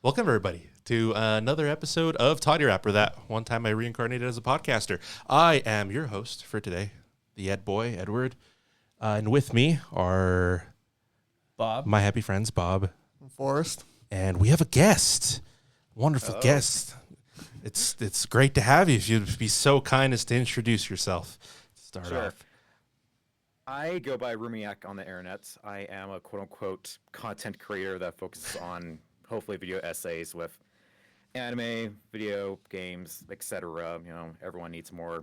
Welcome, everybody, to another episode of Toddy Rapper, that one time I reincarnated as a podcaster. I am your host for today, the Ed Boy, Edward. And with me are Bob. my happy friends, Bob. Forrest. And we have a guest, wonderful guest. It's great to have you. If you'd be so kind as to introduce yourself to start off. I go by Ruminiac on the internet. I am a quote-unquote content creator that focuses on hopefully video essays with anime, video games, etc. You know, everyone needs more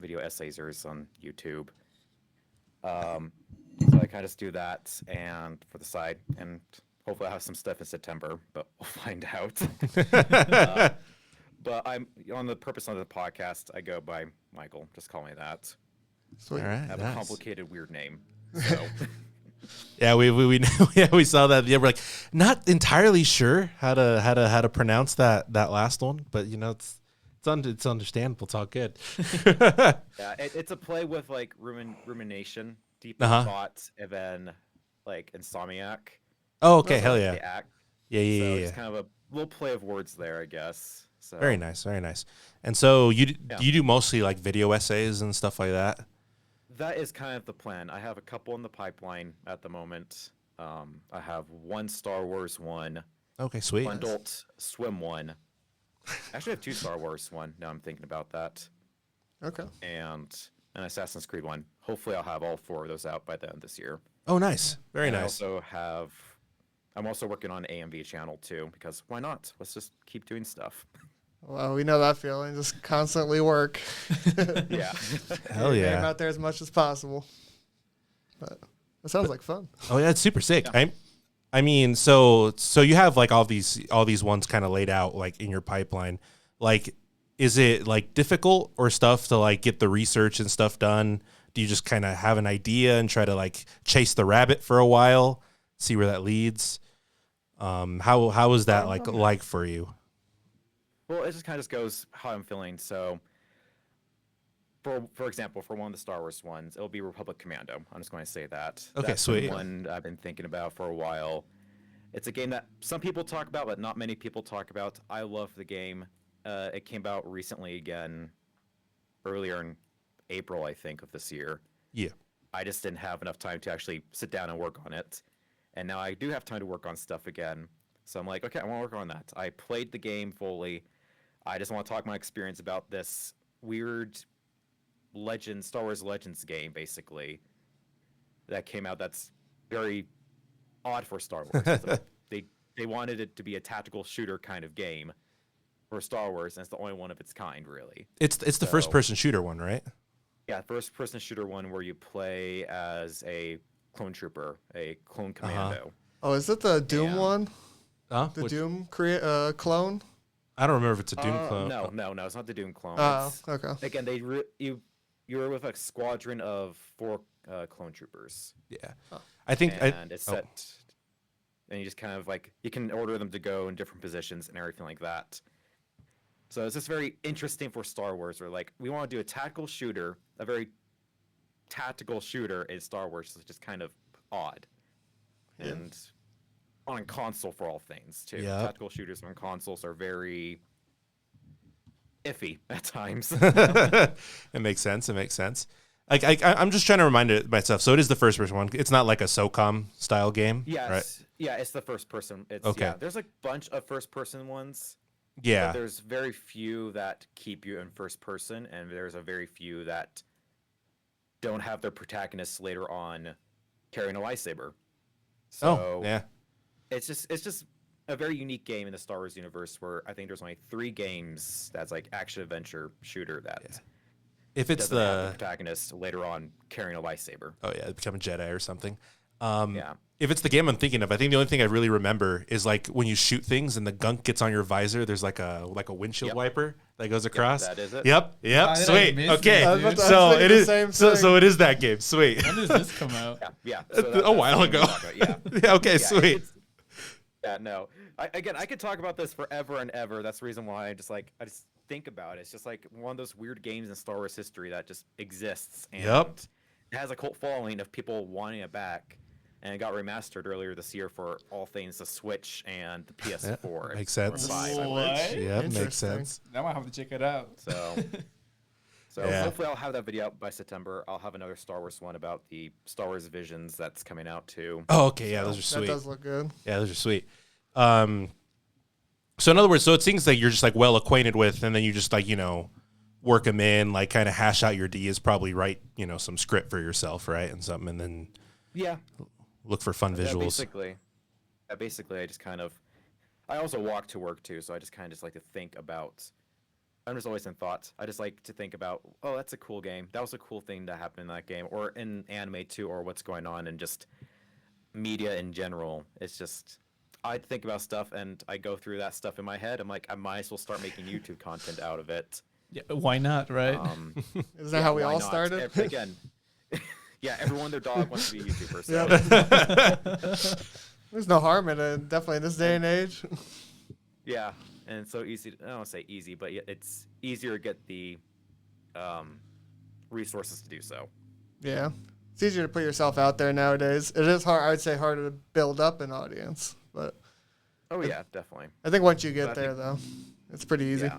video essayers on YouTube. So I kind of just do that and for the side, and hopefully I'll have some stuff in September, but we'll find out. But I'm on the purpose of the podcast. I go by Michael. Just call me that. Sweet. All right, I have a complicated, weird name. So. Yeah, we saw that. Yeah, we're like not entirely sure how to pronounce that last one, but you know it's understandable. It's all good. Yeah, it's a play with like rumination, deep thought, and then like insomniac. Oh, okay, hell Like, yeah. the act. Yeah. It's kind of a little play of words there, I guess. So Very nice, very nice. And so you do mostly like video essays and stuff like that? that is kind of the plan. I have a couple in the pipeline at the moment. I have one Star Wars one, Okay, sweet. one Adult Swim one. Actually, I have two Star Wars one. Now I'm thinking about that, Okay. and an Assassin's Creed one. Hopefully, I'll have all four of those out by the end of this year. Oh, nice. Very And nice. I'm also working on an AMV channel too, because why not? Let's just keep doing stuff. Well, we know that feeling. Just constantly work. Yeah. Hell Get your name yeah. out there as much as possible. But that sounds like fun. Oh yeah, it's super sick. Yeah. I mean, so you have like all these ones kind of laid out like in your pipeline. Like, is it like difficult or stuff to like get the research and stuff done? Do you just kind of have an idea and try to like chase the rabbit for a while, see where that leads? How is that like for you? Well, it just kind of goes how I'm feeling. So, for example, for one of the Star Wars ones, it'll be Republic Commando. I'm just going to say that. Okay, That's sweet. the one I've been thinking about for a while. It's a game that some people talk about, but not many people talk about. I love the game. It came out recently again, earlier in April, I think, of this year. Yeah. I just didn't have enough time to actually sit down and work on it. And now I do have time to work on stuff again. So I'm like, okay, I want to work on that. I played the game fully. I just want to talk my experience about this weird Star Wars Legends game, basically, that came out that's very odd for Star Wars. They wanted it to be a tactical shooter kind of game for Star Wars, and it's the only one of its kind, really. It's the first person shooter one, right? Yeah, first person shooter one where you play as a clone trooper, a clone commando. Oh, is it the Doom Yeah. one? Huh? The Doom clone? I don't remember if it's a Doom clone. No, it's not the Doom clone. Oh, It's- okay. Again, you're with a squadron of 4 clone troopers, Yeah. I think and it's set, and you just kind of like you can order them to go in different positions and everything like that. So it's just very interesting for Star Wars, where like we want to do a tactical shooter, a very tactical shooter in Star Wars, is just kind of odd, and on console for all things too. Yep. Tactical shooters on consoles are very iffy at times. It makes sense. It makes sense. Like I'm just trying to remind it myself. So it is the first person one. It's not like a SOCOM style game. Yes. Right? Yeah, it's the first person. It's Okay. yeah, there's a bunch of first person ones. Yeah. But there's very few that keep you in first person, and there's a very few that don't have their protagonists later on carrying a lightsaber. So Oh, yeah. it's just a very unique game in the Star Wars universe, where I think there's only 3 games that's like action adventure shooter that If it's doesn't have the the protagonist later on carrying a lightsaber. become a Jedi or something. Yeah. If it's the game I'm thinking of, I think the only thing I really remember is like when you shoot things and the gunk gets on your visor. There's like a windshield Yep. wiper that goes across. That is it. Yep. Why did I Sweet. miss Okay. that, dude? I was So thinking it the is. same So thing. it is that game. Sweet. When does this come out? Yeah. A while ago. Yeah. Yeah. Okay. Yeah, Sweet. Yeah, no. I could talk about this forever and ever. That's the reason why I just think about it. It's just like one of those weird games in Star Wars history that just exists. And Yep. it has a cult following of people wanting it back. and it got remastered earlier this year for all things the Switch and the PS4. makes sense. Or 5. What? Yeah, makes Interesting. sense. Now I have to check it out. So Yeah. hopefully I'll have that video out by September. I'll have another Star Wars one about the Star Wars Visions that's coming out too. Oh, okay, yeah, those are That sweet. does look good. Yeah, those are sweet. So in other words, so it seems like you're just like well acquainted with, and then you just like work them in, like kind of hash out your ideas, probably write some script for yourself, right, and something, and then Yeah. look for fun visuals. Basically, I just kind of. I also walk to work too, so I just kind of just like to think about. I'm just always in thoughts. I just like to think about, oh, that's a cool game. That was a cool thing that happened in that game, or in anime too, or what's going on, and just media in general. It's just I think about stuff, and I go through that stuff in my head. I'm like, I might as well start making YouTube content out of it. Yeah, why not, right? Isn't that how we why all not? started? Again, yeah, everyone their dog wants to be a YouTuber. So. Yep. There's no harm in it, definitely in this day and age. Yeah, and it's so easy. I don't want to say easy, but it's easier to get the resources to do so. Yeah. It's easier to put yourself out there nowadays. It is hard, I would say harder to build up an audience, but Oh yeah, definitely. I think once you get But I there, though, it's pretty easy.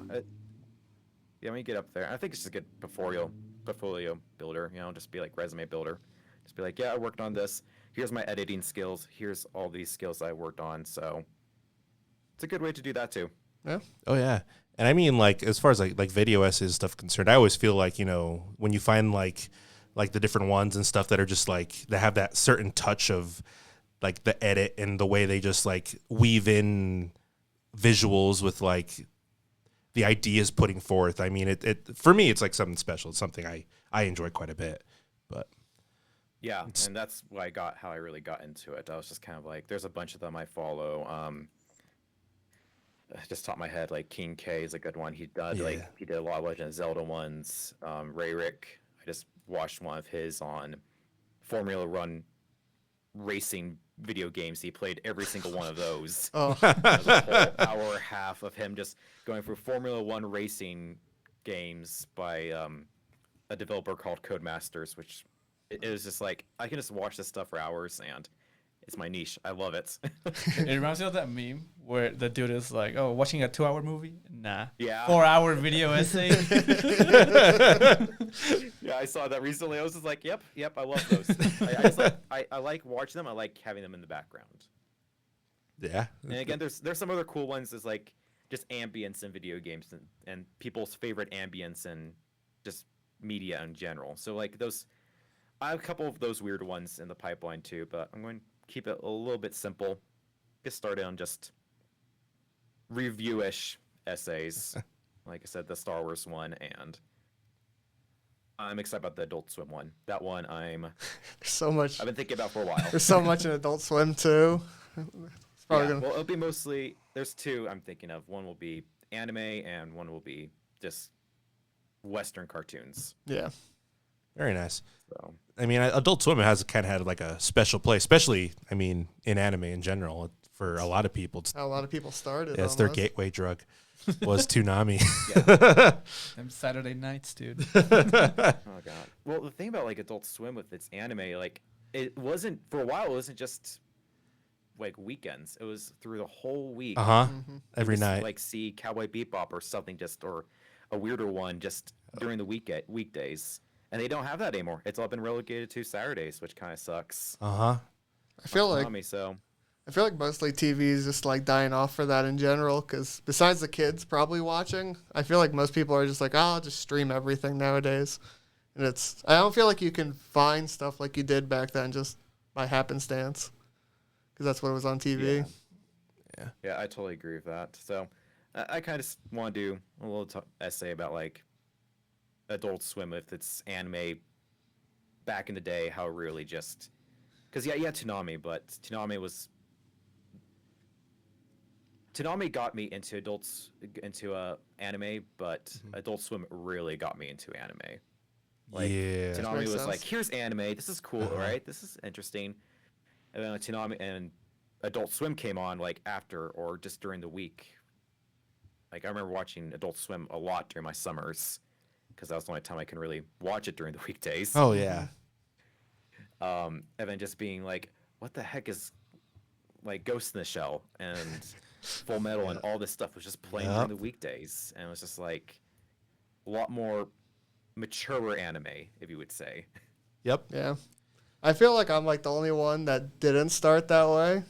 Yeah, when you get up there, I think it's just a good portfolio builder. Just be like resume builder. Just be like, yeah, I worked on this. Here's my editing skills. Here's all these skills I worked on. So it's a good way to do that too. Yeah. Oh yeah, and I mean like as far as like video essays stuff concerned, I always feel like when you find like the different ones and stuff that are just like that have that certain touch of like the edit and the way they just like weave in visuals with like the ideas putting forth. I mean, it for me, it's like something special. It's something I enjoy quite a bit. But yeah, and that's how I really got into it. I was just kind of like, there's a bunch of them I follow. Just top of my head, like King K is a good one. He did a lot of Legend of Zelda ones. Ray Rick, I just watched one of his on Formula Run racing video games. He played every single one of those. Oh, It was a whole hour and a half of him just going through Formula One racing games by a developer called Codemasters, which it was just like I can just watch this stuff for hours, and it's my niche. I love it. It reminds me of that meme where the dude is like, "Oh, watching a 2-hour movie? Nah. Yeah. 4-hour video essay." Yeah, I saw that recently. I was just like, yep, I love those. I just I like watching them. I like having them in the background. yeah, And again, there's some other cool ones. There's like just ambience in video games and people's favorite ambience and just media in general. So like those, I have a couple of those weird ones in the pipeline too. But I'm going to keep it a little bit simple. Get started on just review-ish essays. Like I said, the Star Wars one, and I'm excited about the Adult Swim one. That one there's so much. I've been thinking about for a while. There's so much in Adult Swim too. It's probably Yeah, gonna. well, it'll be mostly. There's two I'm thinking of. One will be anime, and one will be just Western cartoons. Yeah. very nice. So I mean, Adult Swim has kind of had like a special place, especially I mean in anime in general for a lot of people. It's, How a lot of people started. it's their almost. gateway drug. Was Toonami. Them Saturday nights, dude. oh god. Well, the thing about like Adult Swim with its anime, like it wasn't for a while. It wasn't just like weekends. It was through the whole week. Uh-huh. Mhm. Every Just, night. like see Cowboy Bebop or something, or a weirder one just during the weekdays. And they don't have that anymore. It's all been relegated to Saturdays, which kind of sucks. Uh-huh. I feel like Konami, so mostly TV is just like dying off for that in general. Because besides the kids probably watching, I feel like most people are just like, oh, I'll just stream everything nowadays. And I don't feel like you can find stuff like you did back then just by happenstance. Because that's what was on TV. yeah, I totally agree with that. So I kind of want to do a little essay about like Adult Swim with its anime back in the day, how it really just because yeah, Toonami, but Toonami got me into anime, but Adult Swim really got me into anime. Like Yeah. Toonami Makes was sense. like, here's anime, this is cool, Uh-huh. right? This is interesting. And then Toonami and Adult Swim came on like after or just during the week. Like I remember watching Adult Swim a lot during my summers because that was the only time I can really watch it during the weekdays. Oh yeah. And then just being like, what the heck is like Ghost in the Shell and Full Metal and all this stuff was just playing during the weekdays, and it was just like a lot more mature anime, if you would say. Yep. Yeah. I feel like I'm like the only one that didn't start that way,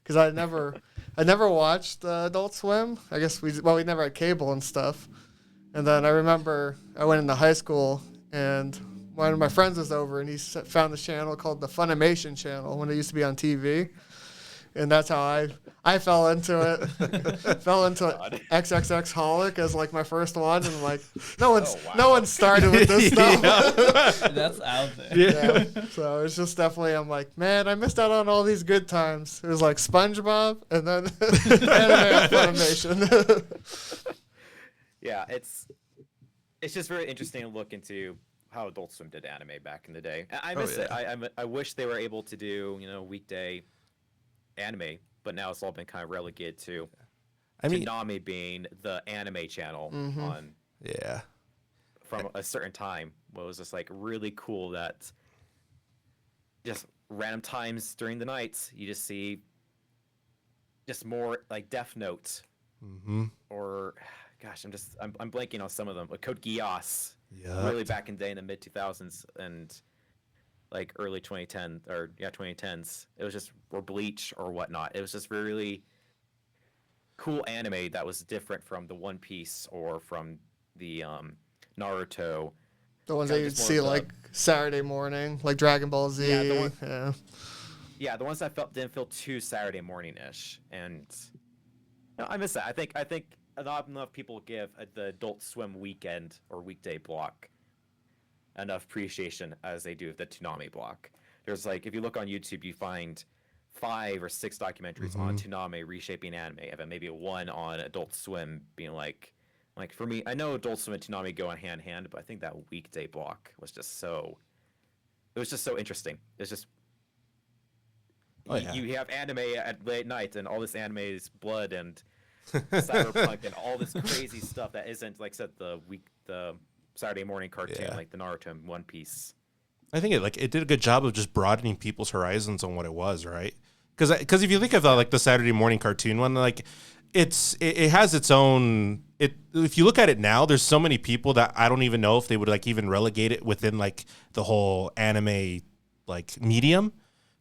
because I never watched Adult Swim. I guess we never had cable and stuff. And then I remember I went into high school, and one of my friends was over, and he found this channel called the Funimation channel when it used to be on TV. And that's how I fell into it. Fell into XXX Holic as like my first one, and like no one started with this stuff. That's out there. Yeah. So it's just definitely, I'm like, man, I missed out on all these good times. It was like SpongeBob and then anime on Funimation. Yeah, it's just very interesting to look into how Adult Swim did anime back in the day. I miss it. I wish they were able to do weekday anime, but now it's all been kind of relegated to Toonami being the anime channel on from a certain time. Well, it was just like really cool that just random times during the nights you just see just more like Death Note or gosh, I'm blanking on some of them. Like Code Geass, really back in the day in the mid 2000s and like early 2010s. It was just, or Bleach or whatnot. It was just really cool anime that was different from the One Piece or from the Naruto. The ones that you'd see like Saturday morning, like Dragon Ball Z. Yeah, the ones that didn't feel too Saturday morning-ish. And I miss that. I think not enough people give the Adult Swim weekend or weekday block enough appreciation as they do the Toonami block. There's like, if you look on YouTube, you find 5 or 6 documentaries on Toonami reshaping anime, and then maybe one on Adult Swim being like for me, I know Adult Swim and Toonami go hand in hand, but I think that weekday block was just so interesting. It's just you have anime at late night, and all this anime is blood and cyberpunk and all this crazy stuff that isn't, like I said, the Saturday morning cartoon like the Naruto and One Piece. I think it did a good job of just broadening people's horizons on what it was, right? Because if you think of the Saturday morning cartoon one, like it has its own. If you look at it now, there's so many people that I don't even know if they would like even relegate it within like the whole anime like medium.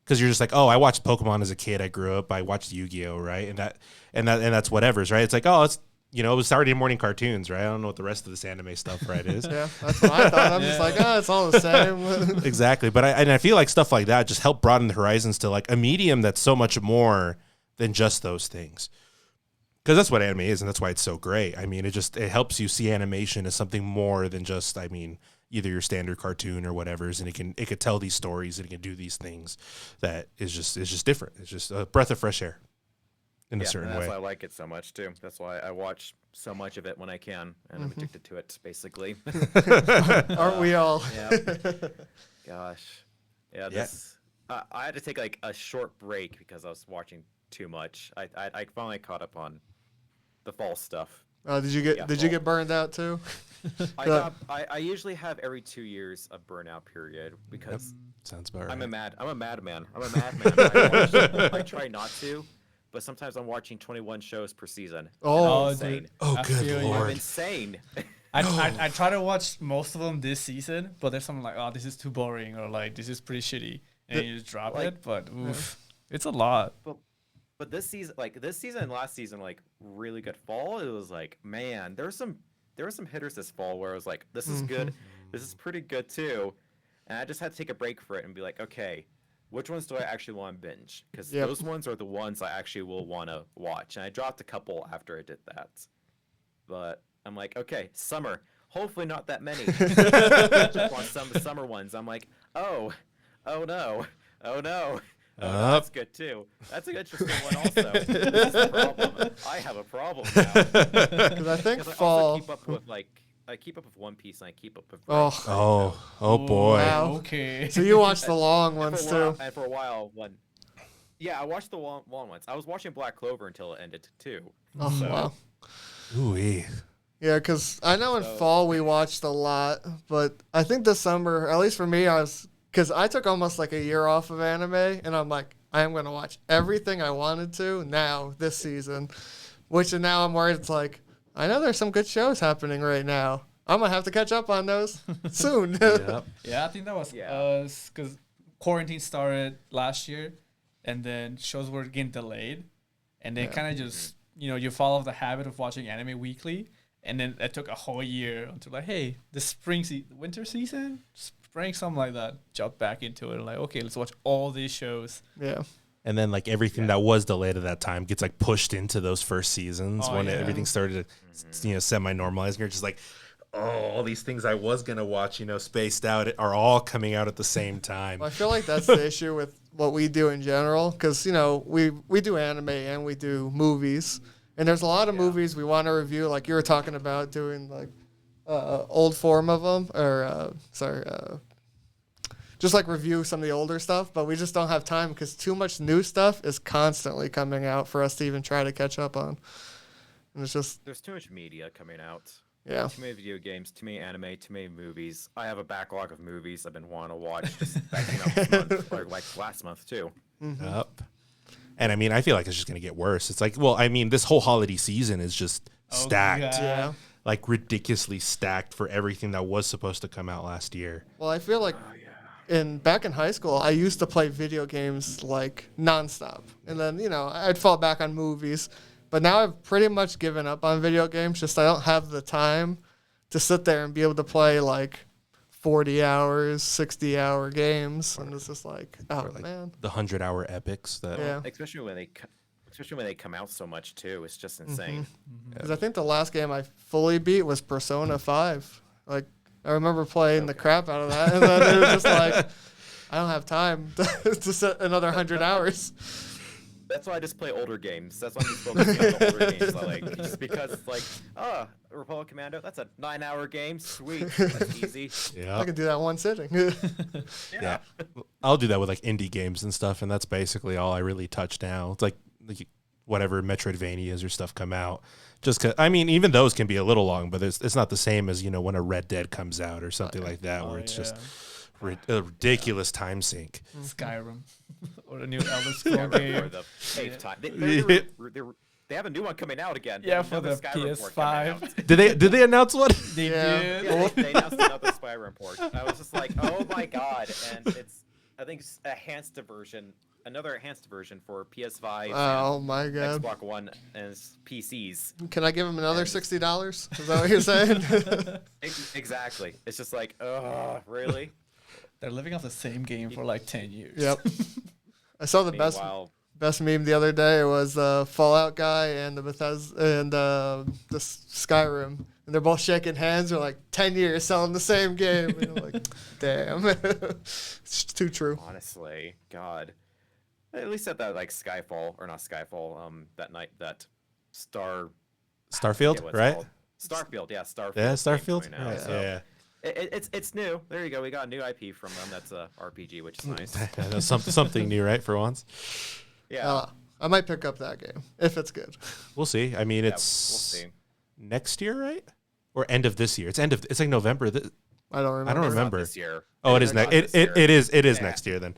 Because you're just like, oh, I watched Pokemon as a kid. I grew up. I watched Yu-Gi-Oh, right? And that's whatever's, right? It's like, oh, it's it was Saturday morning cartoons, right? I don't know what the rest of this anime stuff, right, is. Yeah, that's what I thought. I'm just like, oh, it's all the same. Exactly, but I feel like stuff like that just help broaden the horizons to like a medium that's so much more than just those things. Because that's what anime is, and that's why it's so great. I mean, it helps you see animation as something more than just, either your standard cartoon or whatever's, and it could tell these stories and it can do these things that is just different. It's just a breath of fresh air in a certain way. That's why I like it so much too. That's why I watch so much of it when I can, and I'm addicted to it basically. Aren't we all? Yeah. Gosh. Yeah. I had to take like a short break because I was watching too much. I finally caught up on the fall stuff. Did you get burned out too? I usually have every 2 years a burnout period because sounds about right. I'm a madman. I'm a madman. I try not to, but sometimes I'm watching 21 shows per season. Oh, insane. Good Lord. I'm insane. I try to watch most of them this season, but there's some like, oh, this is too boring, or like, this is pretty shitty, and you just drop it. But it's a lot. But this season and last season, like really good fall. It was like, man, there were some hitters this fall where I was like, this is good, this is pretty good too, and I just had to take a break for it and be like, okay, which ones do I actually want to binge? Because those ones are the ones I actually will want to watch. And I dropped a couple after I did that, but I'm like, okay, summer, hopefully not that many. On some of the summer ones, I'm like, oh no. Oh, that's good too. That's an interesting one also. This is the problem. I have a problem now. Because I think fall. I keep up with One Piece and I keep up with. Oh boy. Wow. Okay. So you watch the long ones too. And for a while, I watched the long ones. I was watching Black Clover until it ended too. Oh wow. Ooh-wee. Yeah, because I know in fall we watched a lot, but I think this summer, at least for me, because I took almost like a year off of anime, and I'm like, I am going to watch everything I wanted to now this season, which now I'm worried it's like, I know there's some good shows happening right now. I'm going to have to catch up on those soon. Yep. Yeah, I think that was Yeah. us because quarantine started last year, and then shows were getting delayed, and then kind of just you fall off the habit of watching anime weekly, and then it took a whole year until like, hey, the winter season, spring, something like that, jump back into it. Like, okay, let's watch all these shows. Yeah. And then like everything that was delayed at that time gets like pushed into those first seasons Oh, when yeah. everything started to semi-normalize. And you're just like, oh, all these things I was gonna watch, spaced out, are all coming out at the same time. Well, I feel like that's the issue with what we do in general, because we do anime and we do movies, and there's a lot of movies we want to review, like you were talking about doing like old form of them, or just like review some of the older stuff, but we just don't have time because too much new stuff is constantly coming out for us to even try to catch up on, and it's just There's too much media coming out. yeah. Too many video games, too many anime, too many movies. I have a backlog of movies I've been wanting to watch just backing up this month, or like last month too. Yep. And I mean, I feel like it's just gonna get worse. It's like, well, I mean, this whole holiday season is just stacked, God. Yeah. like ridiculously stacked for everything that was supposed to come out last year. Well, I feel like back in high school, I used to play video games like nonstop, and then I'd fall back on movies. But now I've pretty much given up on video games. Just I don't have the time to sit there and be able to play like 40 hours, 60-hour games, and it's just like, oh like man, The 100-hour epics that yeah. Especially when they come out so much too. It's just insane. Because I think the last game I fully beat was Persona 5. Like I remember playing the crap out of that, and then it was just like, I don't have time to set another 100 hours. That's why I just play older games. That's why I'm just focusing on the older games. I like just because it's like, Republic Commando, that's a 9-hour game. Sweet, that's easy. yeah. I can do that in one sitting. Yeah. I'll do that with like indie games and stuff, and that's basically all I really touch now. It's like whatever Metroidvanias or stuff come out. Just 'cause, I mean, even those can be a little long, but it's not the same as when a Red Dead comes out or something like that, where it's just a ridiculous time sink. Skyrim or the new Elder Scrolls Or game. the eighth time. They have a new one coming out again. Yeah, for Another the Skyrim port coming out. PS5. Did they announce one? They Yeah. did. Yeah, they announced another Skyrim port. I was just like, oh my god! And I think it's another enhanced version for PS5, Oh my and god. Xbox One, and PCs. Can I give him another $60? Is that what you're saying? Exactly. It's just like, oh, really? They're living off the same game for like 10 years. Yep. I saw the Meanwhile, best meme the other day. It was the Fallout guy and the Bethesda and the Skyrim, and they're both shaking hands. They're like 10 years selling the same game. And I'm like, damn, it's too true. honestly, God. At least at that like Skyfall or not Skyfall, that night that forget Starfield, what it's right? called. Starfield, yeah, Starfield. Yeah, game Starfield. coming out, Right, so yeah. It's new. There you go. We got a new IP from them. That's a RPG, which is nice. That's something new, right? For once, Yeah, I might pick up that game if it's good. we'll see. I mean, yeah, it's we'll see. next year, right? Or end of this year? It's like November. I don't remember. I don't It's not remember. this year. Oh, it is It's next. not this year. It is Yeah. next year then.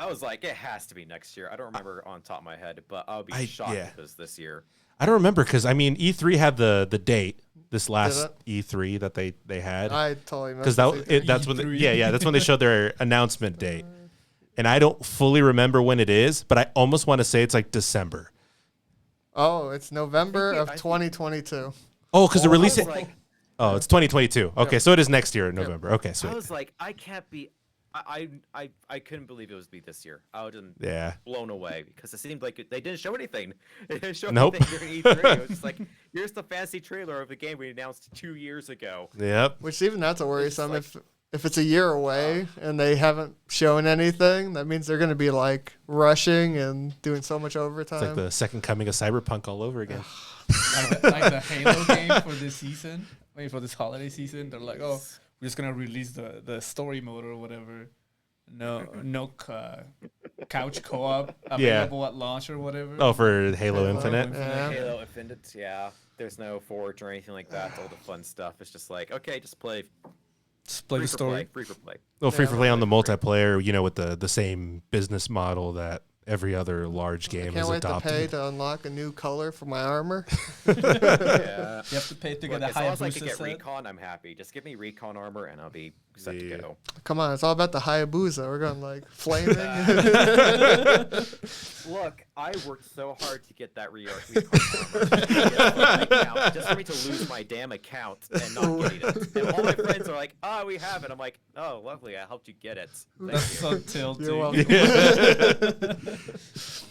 I was like, it has to be next year. I don't remember on top of my head, but I'll be shocked yeah. if it's this year. I don't remember because I mean E3 had the date this last Did E3 that they had I totally because missed that's when E3. that's when they showed their announcement date, and I don't fully remember when it is, but I almost want to say it's like December. Oh, it's November I of think- 2022. Oh, because the Well, I release. was like, Oh, it's 2022. Okay, so it is next year in November. Okay, I sweet. was like, I can't be. I couldn't believe it was be this year. I was just Yeah. blown away because it seemed like they didn't show anything. They didn't show Nope. anything during E3. It was just like, here's the fancy trailer of the game we announced 2 years ago. Yep. Which even that's a worrisome. like- If it's a year away and they haven't shown anything, that means they're going to be like rushing and doing so much overtime. It's like the second coming of Cyberpunk all over again. like the Halo game for this season. I mean, for this holiday season, they're like, oh, we're just gonna release the story mode or whatever. No couch co-op available at launch or whatever. Oh, for Halo Halo Infinite. Yeah. Halo Infinite, yeah. There's no Forge or anything like that. All the fun stuff. It's just like, okay, just play Just play the story. Free for play. Well, free Yeah, for play on the multiplayer, with the same business model that every other large game Can't has wait to adopted. pay to unlock a new color for my armor. Yeah. You have to pay to Look, get a as long as I can Hayabusa get set. recon, I'm happy. Just give me recon armor and I'll be set to go. Come on, it's all about the Hayabusa. We're going like flaming. Look, I worked so hard to get that recon armor just for me to lose my damn account and not getting it. And all my friends are like, "Oh, we have it." I'm like, "Oh, lovely. I helped you get it." Thank That's you. so tilting. You're welcome.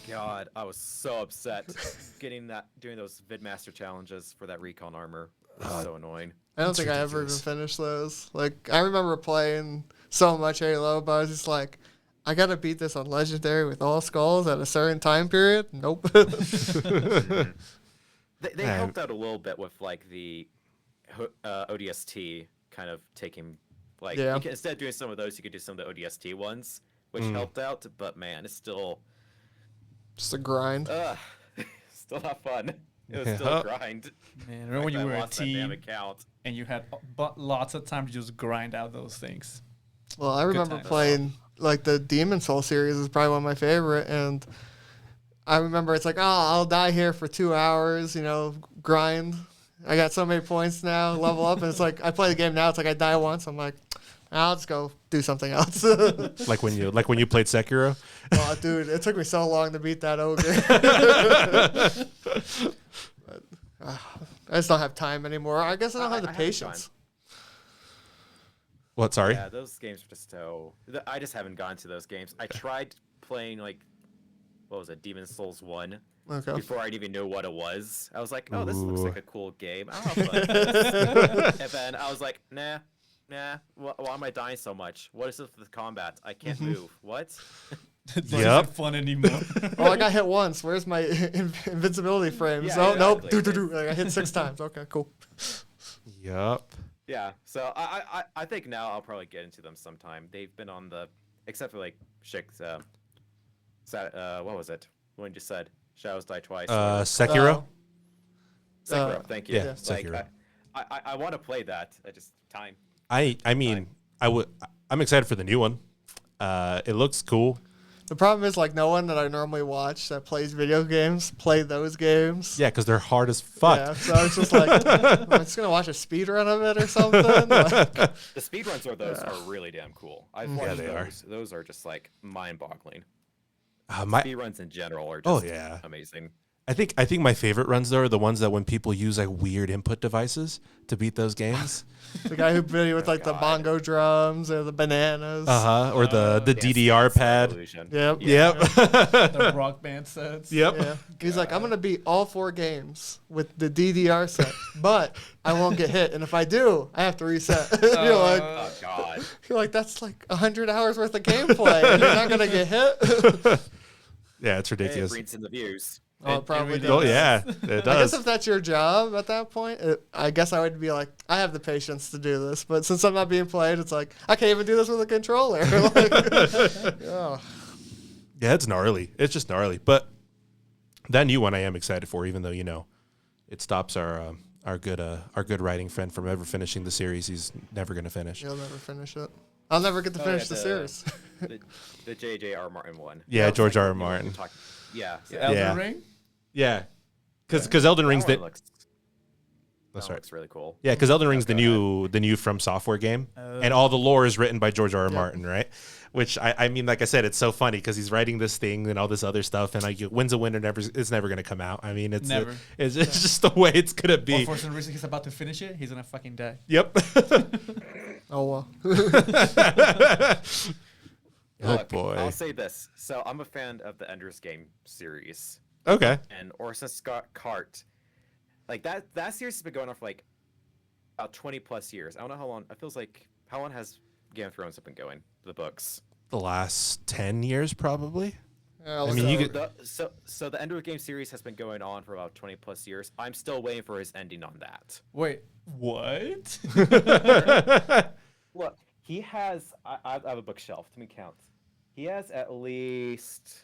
God, I was so upset doing those Vidmaster challenges for that recon armor. It was so annoying. I don't That's think I ever even ridiculous. finished those. Like, I remember playing so much Halo, but I was just like, I gotta beat this on Legendary with all skulls at a certain time period. Nope. They helped out a little bit with like the ODST kind of taking like Yeah. instead of doing some of those, you could do some of the ODST ones, which helped out. But man, it's still Just a grind. still not fun. It was still a grind. Man, remember when you were a lost that damn team account. and you had lots of time to just grind out those things. Well, I remember times. playing like the Demon Soul series is probably one of my favorite, and I remember it's like, oh, I'll die here for 2 hours, grind. I got so many points now, level up, and it's like I play the game now. It's like I die once, I'm like, I'll just go do something else. Like when you played Sekiro. Oh, dude, it took me so long to beat that ogre. But, I just don't have time anymore. I guess I don't have the I have patience. What? Sorry. Yeah, those games are just so. I just haven't gone to those games. I tried playing like, what was it, Demon Souls 1. Okay. Before I'd even know what it was. I was like, oh, this looks Ooh. like a cool game. I'll play this. And then I was like, nah. Why am I dying so much? What is this with combat? I can't move. What? It's Yep. not fun anymore. Oh, I got hit once. Where's my invincibility frames? Yeah, Oh, nope. exactly. Like, I hit 6 times. Okay, cool. Yup. Yeah. So I think now I'll probably get into them sometime. They've been on the, except for like Shik's, what was it? When you said Shadows Die Twice. Sekiro. Sekiro. Thank you. yeah, Like, Sekiro. I want to play that. I just time. I mean, I'm excited for the new one. It looks cool. The problem is, like, no one that I normally watch that plays video games play those games. Yeah, because they're hard as fuck. Yeah, so it's just like, I'm just going to watch a speed run of it or something. Like, The speedruns of those are really damn cool. I've watched they are. those. Those are just like mind-boggling. My Speedruns in general are Oh, just yeah. amazing. I think my favorite runs though are the ones that when people use like weird input devices to beat those games. the guy who beat with, like, the God. bongo drums or the bananas. Or the Dance DDR Dance pad. Revolution. Yep. Yep. The rock band sets. Yep. Yeah. He's like, I'm going to beat all 4 games with the DDR set, but I won't get hit. And if I do, I have to reset. Oh God. You're like, that's like 100 hours worth of gameplay, and you're not going to get hit? Yeah, it's It ridiculous. brings in the views. Oh, it probably really does. Oh yeah, it I guess does. if that's your job at that point, I guess I would be like, I have the patience to do this. But since I'm not being played, it's like, I can't even do this with a controller. Like, oh. Yeah, it's gnarly. It's just gnarly. But that new one I am excited for, even though it stops our good writing friend from ever finishing the series. He's never going to finish. You'll never finish it. I'll never get to finish the series. The J.J.R. Martin one. Yeah, George R. R. Martin. Yeah. Elden Yeah. Ring? Yeah, because Elden Ring's that the. one looks, That's that right. looks really cool. Yeah, because Elden Ring's the go new From Software game, and all the lore is written by George R. R. Martin, right? Which I mean, like I said, it's so funny because he's writing this thing and all this other stuff, and like wins a winner, it's never gonna come out. I mean, it's Never. It's just the way it's gonna Or be. for some reason he's about to finish it, he's gonna fucking die. Yep. Oh, well. Oh Look, boy. I'll say this. So I'm a fan of the Ender's Game series. Okay. And Orson Scott Cart, like that series has been going on for like about 20 plus years. I don't know how long. It feels like how long has Game of Thrones been going? The books. The last 10 years, probably. Yeah, I mean, you could. So the Ender Game series has been going on for about 20 plus years. I'm still waiting for his ending on that. Wait, what? Look, he has. I have a bookshelf. Let me count. He has at least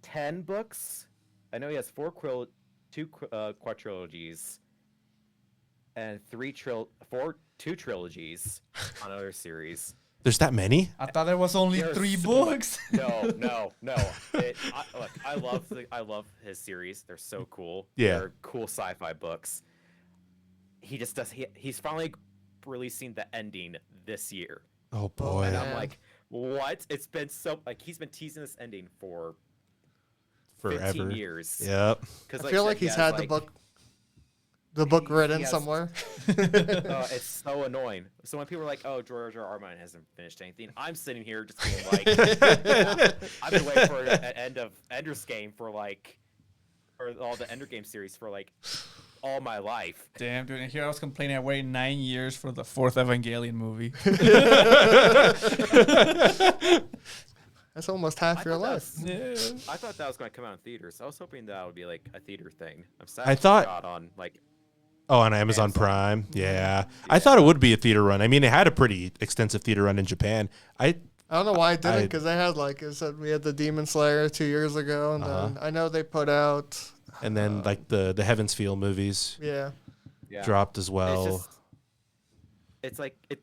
10 books. I know he has two quadrilogies, and two trilogies on other series. There's that many? I thought there was only There's 3 so books. No. Look, I love his series. They're so cool. Yeah. They're cool sci-fi books. He just does. He's finally releasing the ending this year, Oh boy. and Yeah. I'm like, what? It's been so like he's been teasing this ending for Forever. 15 years. Yep. Because I feel like he's had the book written has- somewhere. It's so annoying. So when people are like, "Oh, George R. Martin hasn't finished anything," I'm sitting here just being like, "I've been waiting for an end of Ender's Game for all the Ender Game series for like all my life." Damn, dude. And here I was complaining I waited 9 years for the 4th Evangelion movie. That's almost half your thought that life. was- I thought that was going to come out in theaters. I was hoping that would be like a theater thing. I'm sad I it thought- got on like Oh, on Amazon Prime. Yeah. I thought it would be a theater run. I mean, it had a pretty extensive theater run in Japan. I don't know why it didn't, I- because they had, like I said, we had the Demon Slayer 2 years ago, and then I know they put out, And then like the Heaven's Feel movies yeah. yeah. dropped as well. It's like it.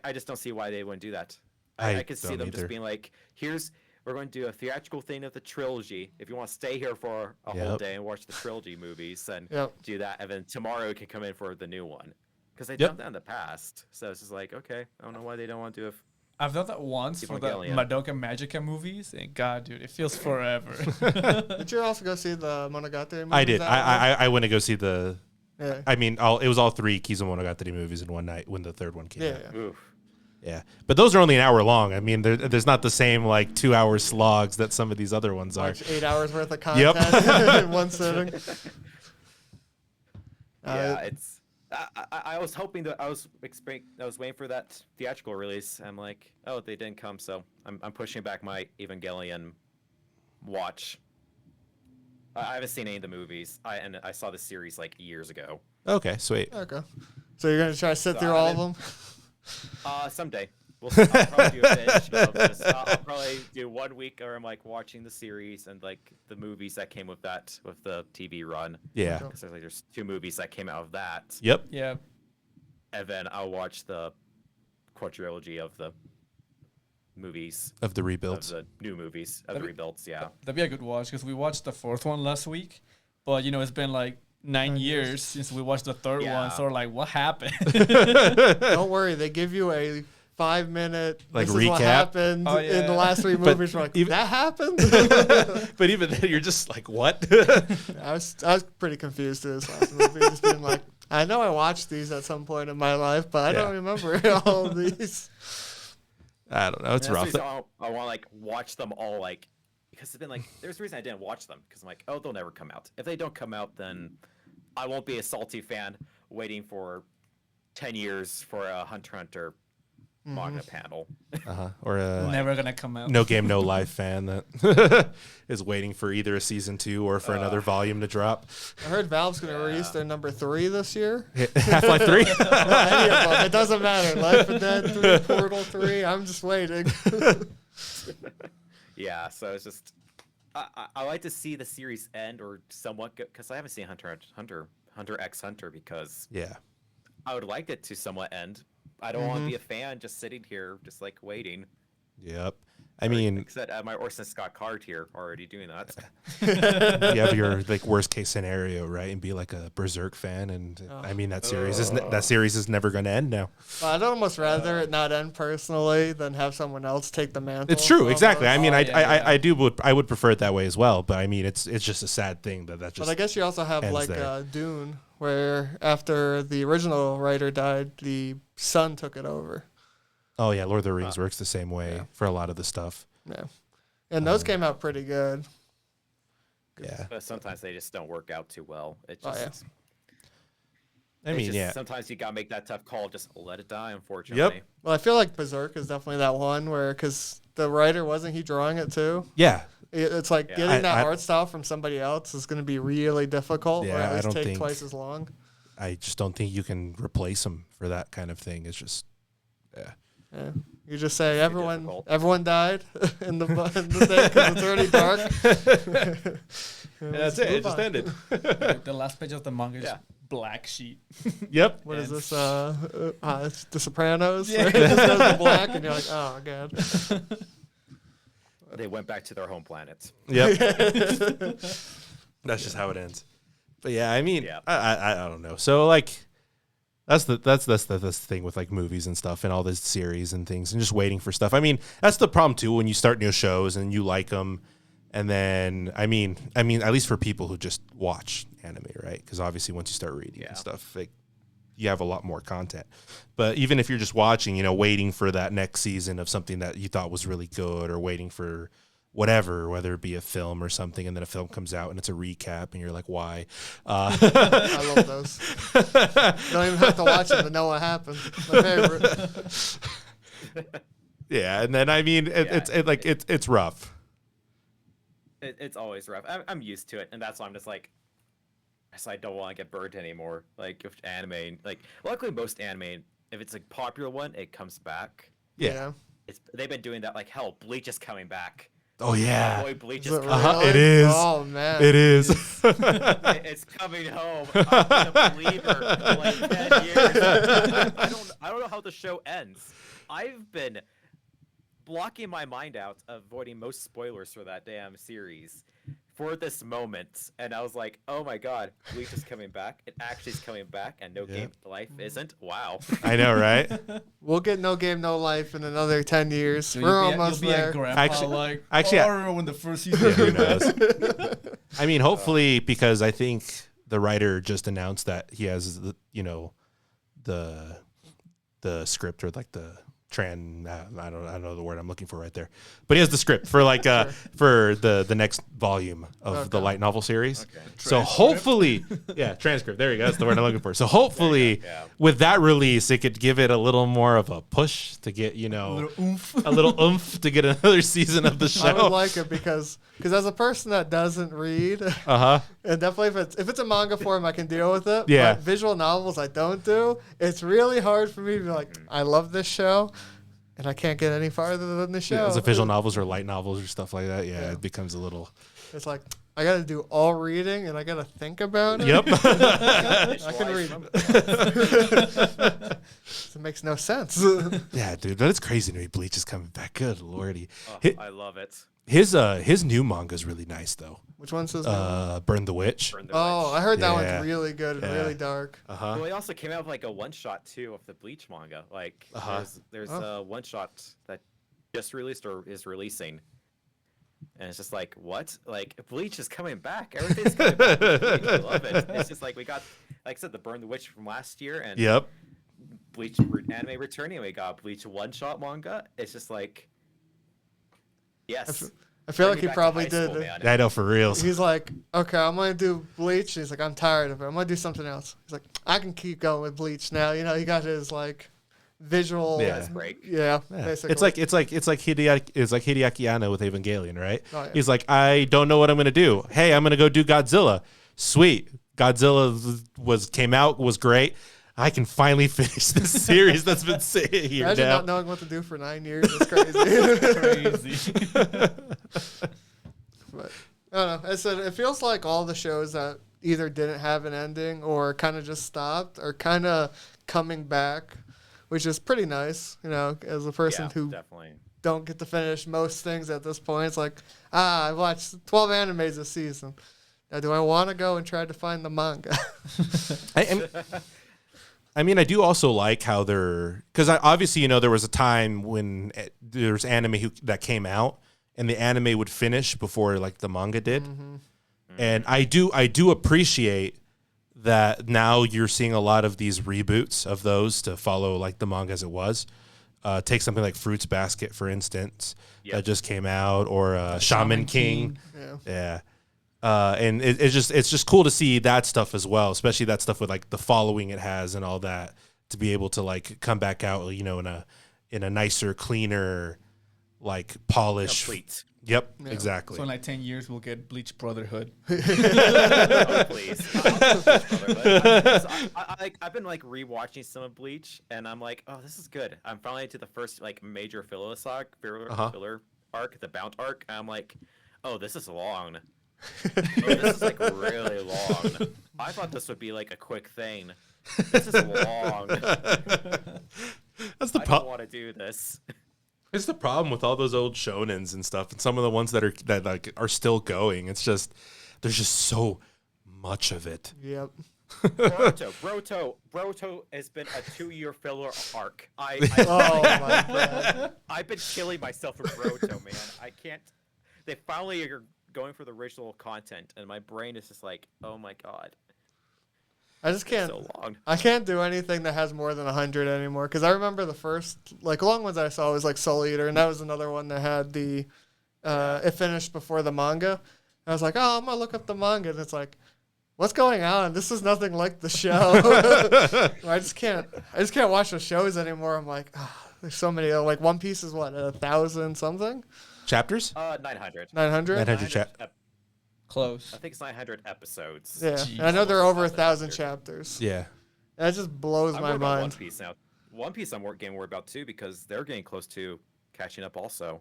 I just don't see why they wouldn't do that. I I could see don't them either. just being like, we're going to do a theatrical thing of the trilogy. If you want to stay here for a whole Yep. day and watch the trilogy movies, then Yep. do that. And then tomorrow you can come in for the new one. Because they've Yep. done that in the past. So it's just like, okay, I don't know why they don't want to do it. I've done that once for the Evangelion. Madoka Magica movies, and God, dude, it feels forever. Did you also go see the Monogatari movies? I did. that one? I went to go see the. Yeah. I mean, it was all 3 Kizumonogatari movies in one night when the third one came Yeah, out. yeah. Oof. Yeah, but those are only an hour long. I mean, there's not the same like 2-hour slogs that some of these other ones are. Watch 8 hours worth of Yep. content in one sitting. Yeah, it's. I was hoping that I was waiting for that theatrical release. I'm like, oh, they didn't come, so I'm pushing back my Evangelion watch. I haven't seen any of the movies. I saw the series like years ago. Okay, sweet. Okay. So you're going to try to sit So through I'm all in- of them? Someday. We'll see. I'll probably do a binge of this. I'll probably do 1 week where I'm like watching the series and like the movies that came with the TV run. Yeah. Because there's 2 movies that came out of that. Yep. Yeah. And then I'll watch the quadrilogy of the movies, Of the of rebuilds. the new movies, of the rebuilds. Yeah. That'd be a good watch because we watched the 4th one last week, but it's been like 9 years since we watched the 3rd Yeah. one. So we're like, what happened? Don't worry. They give you a 5-minute Like, this is what recap? happened Oh, in yeah. the last 3 But movies. We're like, even- that happened? But even then, you're just like, what? I was pretty confused to this last movie. Just being like, I know I watched these at some point in my life, but I don't Yeah. remember all of these. I don't know. It's And that's rough. the reason I want to like watch them all like because it's been like there's a reason I didn't watch them because I'm like, oh, they'll never come out. If they don't come out, then I won't be a salty fan waiting for 10 years for a Hunter x Hunter manga panel. Or a Never gonna come out. No Game No Life fan that is waiting for either a season 2 or for another volume to drop. I heard Valve's going to release their number 3 this year. Half-Life 3. Not any of them. It doesn't matter. Life and Dead 3, Portal 3. I'm just waiting. Yeah, so it's just I like to see the series end or somewhat because I haven't seen Hunter x Hunter because Yeah. I would like it to somewhat end. I don't want to be a fan just sitting here just like waiting. Yep. I mean, Like I said, I have my Orson Scott Card here already doing that. you have your like worst case scenario, right? And be like a Berserk fan, and I mean that series is never going to end now. Well, I'd almost rather it not end personally than have someone else take the mantle. It's true, almost. exactly. I mean, Oh, I would prefer it that way as well. But I mean, it's just a sad thing that just. But I guess you also have ends like there. Dune, where after the original writer died, the son took it over. Oh yeah, Lord of the Rings works the same way for a lot of the stuff. Yeah, and those came out pretty good. Yeah. But sometimes they just don't work out too well. It Oh, just, I it's mean, just- yeah. Sometimes you gotta make that tough call. Just let it die. Unfortunately. Well, I feel like Berserk is definitely that one where, because the writer wasn't he drawing it too? Yeah. It's like Yeah. getting that I- art style from somebody else is going to be really difficult. or Yeah, at I least don't take think- twice as long. I just don't think you can replace them for that kind of thing. It's just, yeah. Yeah. You just say difficult. everyone died in the thing because it's already dark. That's it. It just ended. The last page of the manga is Yeah. black sheet. Yep. What is And- this? It's The Sopranos. Yeah. It just goes to black, and you're like, oh god. They went back to their home planet. Yep. That's just how it ends. But yeah, I mean, Yeah. I don't know. So like, that's the thing with like movies and stuff and all this series and things and just waiting for stuff. I mean, that's the problem too when you start new shows and you like them, and then I mean, at least for people who just watch anime, right? Because obviously once you start reading and stuff, like, you have a lot more content. But even if you're just watching, waiting for that next season of something that you thought was really good, or waiting for whatever, whether it be a film or something, and then a film comes out and it's a recap and you're like, why? I love those. Don't even have to watch them to know what happened. My favorite. Yeah, and then I mean, it's rough. It's always rough. I'm used to it, and that's why I'm just like, I don't want to get burnt anymore. Like if anime, like luckily most anime, if it's a popular one, it comes back. Yeah. They've been doing that. Like hell, Bleach is coming back. Oh yeah. Boy, Bleach Is is it coming. Uh-huh, really? it is. Oh man. It is. It's coming home. I've been a believer for like 10 years. I don't know how the show ends. I've been blocking my mind out, avoiding most spoilers for that damn series for this moment, and I was like, oh my god, Bleach is coming back. It actually is coming back, and No Game Life isn't. Wow. I know, right? We'll get No Game No Life in another 10 years. So We're almost you'll be there. a grandpa, Actually- I I- remember when the first season Who came out. knows? I mean, hopefully, because I think the writer just announced that he has the script, or like the I don't know the word I'm looking for right there, but he has the script for like for the next volume of the light novel series. Okay. So hopefully, transcript. There you go. That's the word I'm looking for. So hopefully, Yeah. with that release, it could give it a little more of a push to get A little oomph. a little oomph to get another season of the I would show. like it because as a person that doesn't read, Uh-huh. and definitely if it's a manga form, I can deal with it. Yeah. But visual novels, I don't do. It's really hard for me to be like, I love this show, and I can't get any farther than the show. Yeah, as a visual novels or light novels or stuff like that, Yeah. it becomes a little. It's like I got to do all reading, and I got to think about it. Yep. I can read. It makes no sense. Yeah, dude, that is crazy to me. Bleach is coming back. Good lordy. Oh, I love it. His new manga is really nice though. Which one says? Burn the Witch. Burn the Oh, Witch. I heard that Yeah. one's really good and Yeah. really dark. Uh-huh. Well, he also came out with like a one shot too of the Bleach manga. Like there's a one shot that just released or is releasing, and it's just like what? Like Bleach is coming back. Everything's coming back. with Bleach. I love it. It's just like we got, like I said, the Burn the Witch from last year, and Yep. Bleach anime returning. We got Bleach one shot manga. It's just like, yes. I feel Bring like me he back to probably high school, did. man. I know, for reals. He's like, okay, I'm gonna do Bleach. He's like, I'm tired of it. I'm gonna do something else. He's like, I can keep going with Bleach now. He got his like visual. Yeah. Break. Yeah, Yeah. basically. It's like Hideaki Anno with Evangelion, right? Oh, yeah. He's like, I don't know what I'm gonna do. Hey, I'm gonna go do Godzilla. Sweet. Godzilla was great. I can finally finish this series that's been sitting here Imagine now. not knowing what to do for 9 years. It's crazy. Crazy. But I don't know. I said it feels like all the shows that either didn't have an ending or kind of just stopped are kind of coming back, which is pretty nice. As a person Yeah, who definitely. don't get to finish most things at this point, it's like, I watched 12 animes this season. Now, do I want to go and try to find the manga? I mean, I do also like how because obviously, there was a time when there's anime that came out and the anime would finish before like the manga did. Mm-hmm. And I do appreciate that now you're seeing a lot of these reboots of those to follow like the manga as it was. Take something like Fruits Basket, for instance, that just came out, or Shaman King. Yeah. And it's just cool to see that stuff as well, especially that stuff with like the following it has and all that, to be able to like come back out, in a nicer, cleaner, like polished. Complete. Yep, Yeah. exactly. So in like 10 years, we'll get Bleach Brotherhood. Oh, please. I've been like rewatching some of Bleach, and I'm like, oh, this is good. I'm finally to the first like major filler arc, the Bount arc. And I'm like, oh, this is long. Oh, this is like really long. I thought this would be like a quick thing. This is long. That's the I don't problem. want to do this. It's the problem with all those old shonens and stuff, and some of the ones that like are still going. It's just there's just so much of it. Yep. Broto has been a 2-year filler arc. Oh my god. I've been killing myself for Broto, man. I can't. They finally are going for the original content, and my brain is just like, oh my god, I just can't. so long. I can't do anything that has more than 100 anymore. Because I remember the first like long ones I saw was like Soul Eater, and that was another one that had the it finished before the manga. And I was like, oh, I'm gonna look up the manga, and it's like, what's going on? This is nothing like the show. I just can't watch the shows anymore. I'm like, there's so many. Like One Piece is what 1,000 something. Chapters? 900. 900. 900 Close. I think it's 900 episodes. Yeah, Jeez. and I know there are over 1,000 1,000 chapters. chapters. Yeah. That just blows I'm my worried about One mind. Piece now. One Piece I'm getting worried about too because they're getting close to catching up also.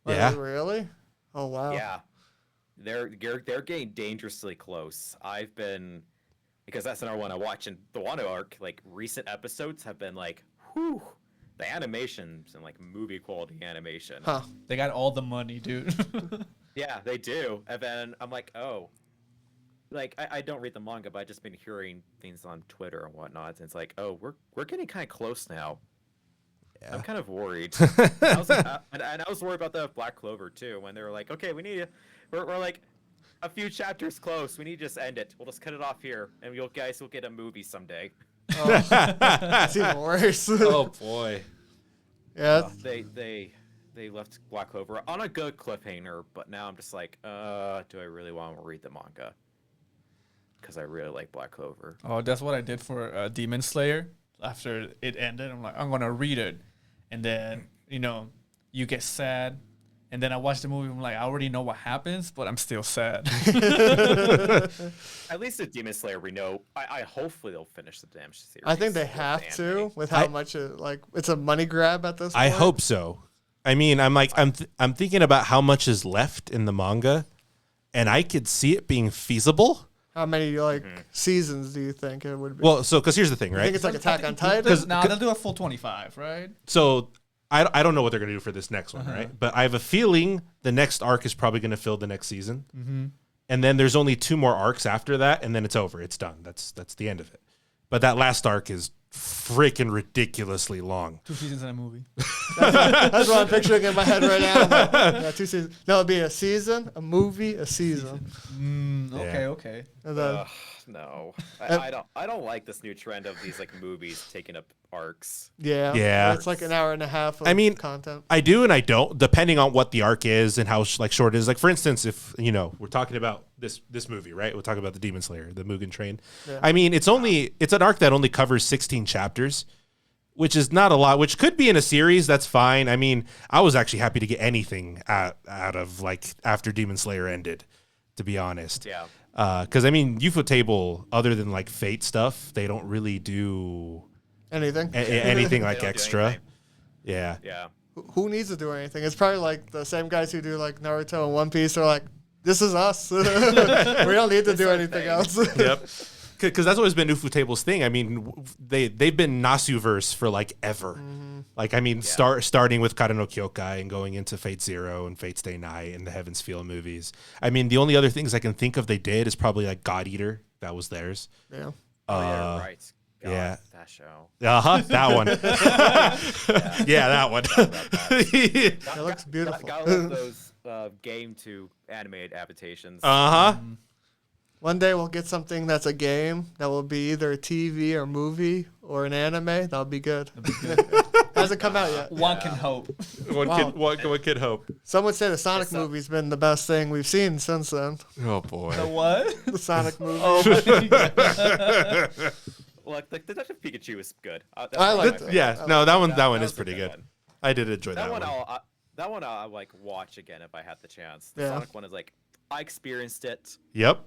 Yeah. Really? Oh wow. Yeah. They're getting dangerously close. I've been because that's another one I watch, and the Wano arc, like recent episodes have been like, whew, the animations and like movie quality animation. Huh. They got all the money, dude. Yeah, they do. And then I'm like, oh, like I don't read the manga, but I've just been hearing things on Twitter and whatnot. And it's like, oh, we're getting kind of close now. Yeah. I'm kind of worried. And I was worried about the Black Clover too, when they were like, okay, we're like a few chapters close. We need to just end it. We'll just cut it off here, and you guys will get a movie someday. Oh, it's even worse. Oh boy. Yeah. They left Black Clover on a good cliffhanger, but now I'm just like, do I really want to read the manga? Because I really like Black Clover. Oh, that's what I did for Demon Slayer. After it ended, I'm like, I'm gonna read it, and then you get sad, and then I watch the movie. I'm like, I already know what happens, but I'm still sad. At least with Demon Slayer, we know. I hopefully they'll finish the damn series. I think they with have the to anime. with how much it's a money grab at this point. I hope so. I mean, I'm thinking about how much is left in the manga, and I could see it being feasible. How many seasons do you think it would be? Well, so because here's the thing, I right? think it's like Attack on Titan. Nah, they'll do a full 25, right? So I don't know what they're going to do for this next one, right? But I have a feeling the next arc is probably going to fill the next season. Mm-hmm. And then there's only 2 more arcs after that, and then it's over. It's done. That's the end of it. But that last arc is freaking ridiculously long. 2 seasons in a movie. That's what I'm picturing in my head right now. I'm like, yeah, 2 seasons. No, it'd be a season, a movie, a season. Okay. And then No, I don't like this new trend of these like movies taking up arcs. Yeah. it's like an hour and a half of content. I do and I don't, depending on what the arc is and how short it is. Like, for instance, if, we're talking about this movie, right? We're talking about the Demon Slayer, the Mugen Train. Yeah. I mean, it's an arc that only covers 16 chapters, which is not a lot, which could be in a series. That's fine. I mean, I was actually happy to get anything out of, like, after Demon Slayer ended, to be honest. Yeah. Because, I mean, Ufotable, other than, like, Fate stuff, they don't really do Anything. anything like They don't do extra. anything. Yeah. Yeah. Who needs to do anything? It's probably like the same guys who do like Naruto and One Piece are like, this is us. We don't need to do our anything thing. else. Yep. Because that's always been Ufutable's thing. I mean, they've been Nasuverse for like ever. Mm-hmm. Like, I mean, starting with Kara no Kyokai and going into Fate Zero and Fate Stay Night and the Heaven's Feel movies. I mean, the only other things I can think of they did is probably like God Eater. That was theirs. Yeah. Oh yeah, right. God, yeah. That show. That one. Yeah, that one. It looks beautiful. Gotta love those game to animated adaptations. One day we'll get something that's a game that will be either a TV or movie or an anime. That'll be good. Hasn't come out yet. One can hope. One kid hope. Some would say the Sonic movie's been the best thing we've seen since then. Oh boy. The what? The Sonic movie. Oh, Well, the Detective Pikachu is good. That's I probably liked my it. favorite. Yeah, no, that one was is a pretty good. one. I did enjoy that one. That one I'll like watch again if I had the chance. The Yeah. Sonic one is like I experienced it. Yep.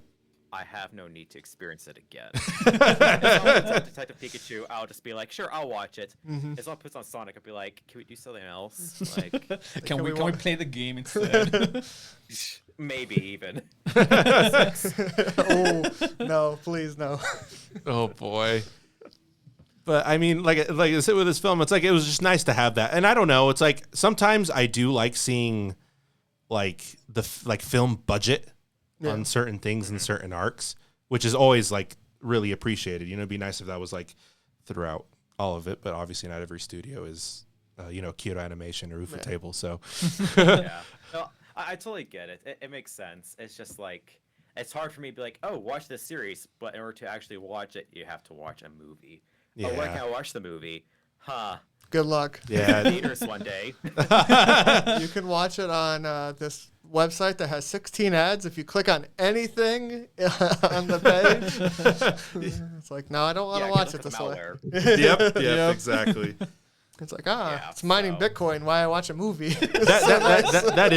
I have no need to experience it again. If someone puts on Detective Pikachu, I'll just be like, sure, I'll watch it. If someone puts on Sonic, I'll be like, can we do something else? Like, Can we play the game instead? maybe even. Oh no, please no. Oh boy. But I mean, like I said with this film, it's like it was just nice to have that. And I don't know, it's like sometimes I do like seeing like the film budget on certain things and certain arcs, which is always like really appreciated. You know, it'd be nice if that was like throughout all of it, but obviously not every studio is Kyoto Animation or Ufotable. So Yeah. No, I totally get it. It makes sense. It's just like it's hard for me to be like, oh, watch this series, but in order to actually watch it, you have to watch a movie. Yeah. Oh, where can I watch the movie? Huh. Good luck. yeah. Theaters one day. You can watch it on this website that has 16 ads. If you click on anything on the page, it's like, no, I don't want to watch it this way. Yep, exactly. It's like, Yeah, it's mining so- Bitcoin. Why I watch a movie? That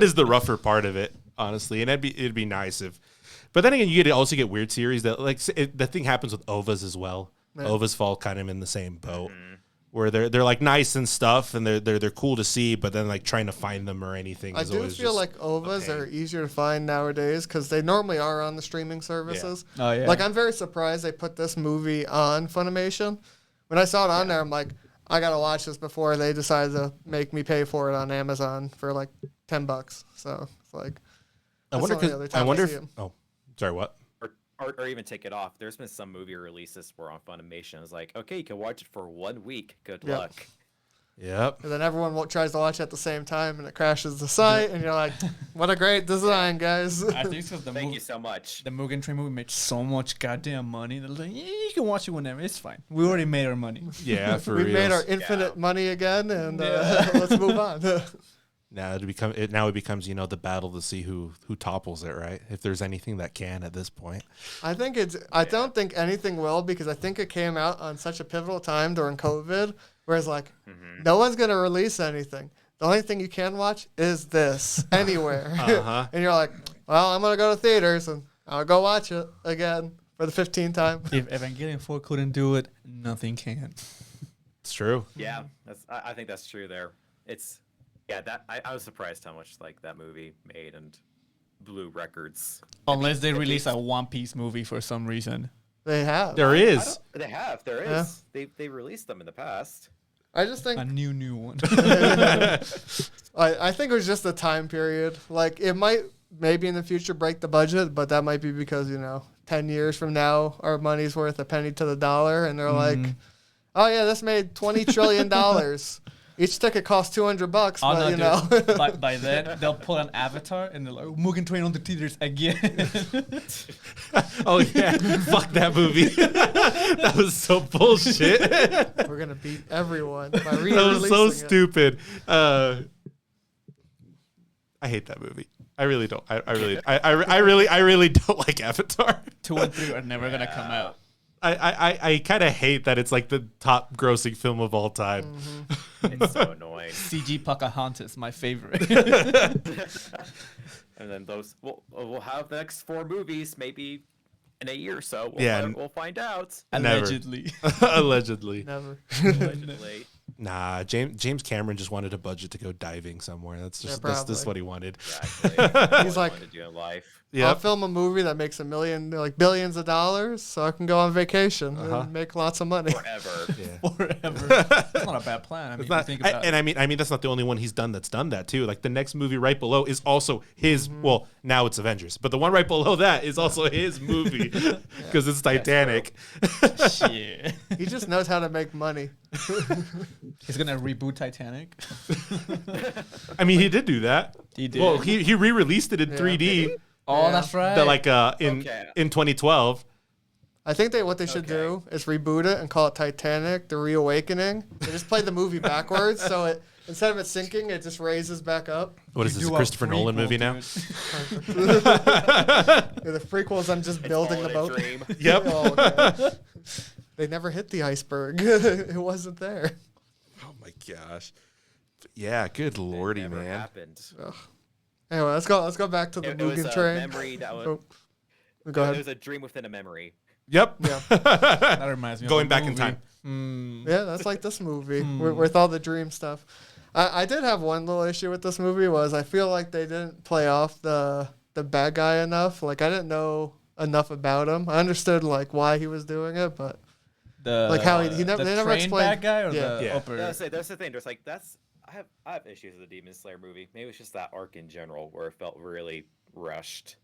is the rougher part of it, honestly. And it'd be nice if, but then again, you also get weird series that like the thing happens with OVAs as well. Yeah. OVAs fall kind of in the same boat. Where they're like nice and stuff, and they're cool to see, but then like trying to find them or anything. I is do always feel just like OVAs a pain. are easier to find nowadays because they normally are on the streaming services. Oh, yeah. Like I'm very surprised they put this movie on Funimation. When I saw it on there, I'm like, I gotta watch this before they decide to make me pay for it on Amazon for like $10. So it's like, I that's wonder the only because other I time wonder see if 'em. oh sorry what Or even take it off. There's been some movie releases where on Funimation it's like, okay, you can watch it for 1 week. Good Yep. luck. yep And then everyone tries to watch it at the same time, and it crashes the site, and you're like, "What a great design, guys!" I think it's because Thank you so much. the Mugen Train movie made so much goddamn money. They're like, yeah, you can watch it whenever. It's fine. We already made our money. yeah for We real. made our infinite money again, and Yeah. let's move on. Now it becomes the battle to see who topples it, right? If there's anything that can at this point. I think I don't think anything will because I think it came out on such a pivotal time during COVID, whereas like no one's gonna release anything. The only thing you can watch is this anywhere, and you're like, well, I'm gonna go to theaters and I'll go watch it again for the 15th time. If Evangelion 4 couldn't do it, nothing can. It's true. Yeah, I think that's true there. It's that I was surprised how much like that movie made and blew records. Unless they release a One Piece movie for some reason. They have. There is. There is. They released them in the past. I just think A new one. I think it was just the time period. Like it might maybe in the future break the budget, but that might be because 10 years from now our money's worth a penny to the dollar, and they're like, oh yeah, this made $20 trillion. Each ticket costs $200, but by then they'll pull an Avatar and they're like, Mugen Train on the theaters again. Oh yeah, fuck that movie. That was so bullshit. we're gonna beat everyone by That re-releasing was so it. stupid. I hate that movie. I really don't. I really don't like Avatar. 2 and 3 are never gonna come out. I kind of hate that it's like the top grossing film of all time. It's so annoying. CG Pocahontas, my favorite. And then we'll have the next 4 movies maybe in a year or so. We'll find out. Allegedly. Allegedly. Never. Allegedly. Nah, James Cameron just wanted a budget to go diving somewhere. That's just Yeah, this is probably. what he wanted. Exactly. He's like, to do in life. I'll Yeah. film a movie that makes billions of dollars, so I can go on vacation and make lots of money. Forever. Yeah. Forever. That's not a bad plan. I mean, It's not, if you think about it. I mean that's not the only one he's done that's done that too. Like the next movie right below is also his. Well, now it's Avengers, but the one right below that is also his movie because it's Titanic. Shit. He just knows how to make money. He's gonna reboot Titanic. I mean, he did do that. He did. Well, he re-released it in 3D. Oh, Yeah. that's right. That like in Okay. in 2012. I think what they should do is reboot it and call it Titanic: The Reawakening. They just play the movie backwards, so it instead of it sinking, it just raises back up. What is You this? do A a Christopher Nolan prequel, movie now? dude. Yeah, the prequels, I'm just building the All in a boat. dream. Yep. Oh, okay. They never hit the iceberg. It wasn't there. Oh my gosh. Yeah, good lordy, Never man. happened. Anyway, let's go back to the It was Mugen a Train. memory that was. Oh, Go ahead. There's a dream within a memory. Yep. Yeah. That reminds me of Going a back in movie. time. Yeah, that's like this movie with all the dream stuff. I did have one little issue with this movie was I feel like they didn't play off the bad guy enough. Like I didn't know enough about him. I understood like why he was doing it, but like how he never the they never train explained. bad guy or Yeah. the Yeah. upper. That's the thing. There's like I have issues with the Demon Slayer movie. Maybe it's just that arc in general where it felt really rushed.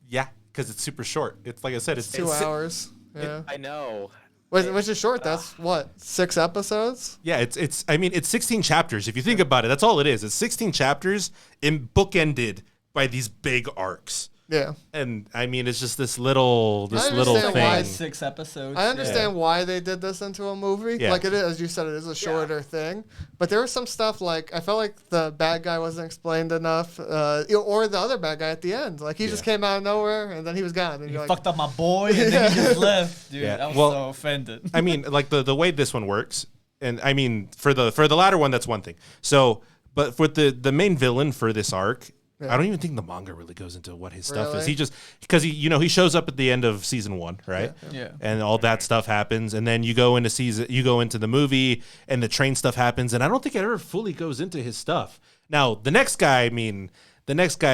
Yeah, because it's super short. It's like I said, it's 2 hours. Yeah. I know. Which is short. That's what 6 episodes. Yeah, it's I mean, it's 16 chapters. If you think about it, that's all it is. It's 16 chapters and bookended by these big arcs. Yeah. And I mean, it's just this little understand thing. why 6 episodes. I understand why they did this into a movie. Yeah. Like it is, as you said, it is a shorter thing. But there was some stuff like I felt like the bad guy wasn't explained enough, or the other bad guy at the end. Like he just came out of nowhere and then he was gone. And You you're like, fucked up my boy and then he just left, dude. Yeah. I was Well, so offended. I mean, like the way this one works, and I mean for the latter one, that's one thing. So, but for the main villain for this arc, I don't even think the manga really goes into what his stuff is. Really? He just because he shows up at the end of season 1, right? Yeah. And all that stuff happens, and then you go into the movie, and the train stuff happens, and I don't think it ever fully goes into his stuff. Now the next guy,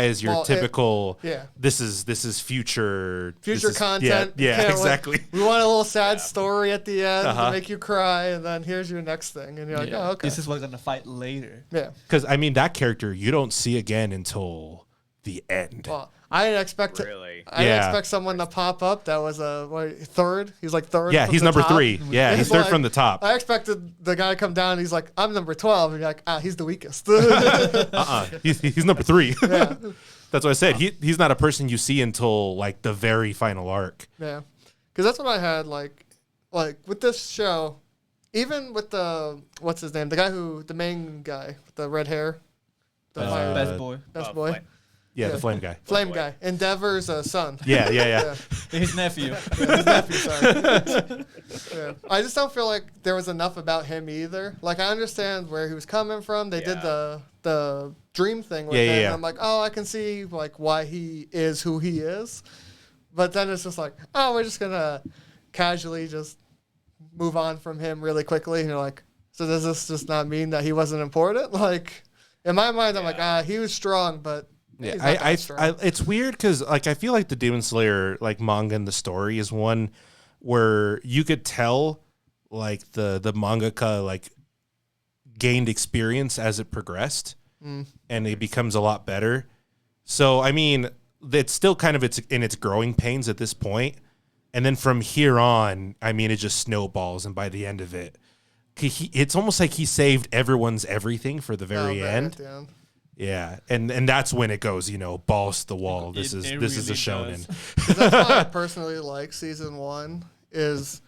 is your typical. This is future content. Yeah, exactly. We want a little sad story at the end to make you cry, and then here's your next thing, and you're like, oh, okay. This is what's gonna fight later. Yeah. Because I mean, that character you don't see again until the end. Well, I didn't expect Really? I didn't expect someone to pop up that was third. He's like third. Yeah, from he's the number top. 3. Yeah, he's third like- from the top. I expected the guy to come down. And he's like, I'm number 12. And you're like, he's the weakest. He's number 3. Yeah. That's what I said. He's not a person you see until like the very final arc. Yeah, because that's what I had like with this show, even with the what's his name, the main guy with the red hair, the Best boy. best boy, Yeah, the flame guy. flame guy, Endeavor's son. Yeah. His nephew. His nephew, sorry. Yeah. I just don't feel like there was enough about him either. Like I understand where he was coming from. They did the dream thing with him. And I'm like, oh, I can see like why he is who he is. But then it's just like, oh, we're just gonna casually just move on from him really quickly. And you're like, so does this just not mean that he wasn't important? Like in my mind, I'm like, he was strong, but Yeah, he's not that strong. it's weird because like I feel like the Demon Slayer like manga and the story is one where you could tell like the mangaka like gained experience as it progressed and it becomes a lot better. So I mean, it's still kind of in its growing pains at this point, and then from here on, I mean, it just snowballs, and by the end of it, it's almost like he saved everyone's everything for the very end. At the end. Yeah, and that's when it goes, balls to the wall. This is It this is a really shonen. does. 'Cause that's why I personally like season 1 is,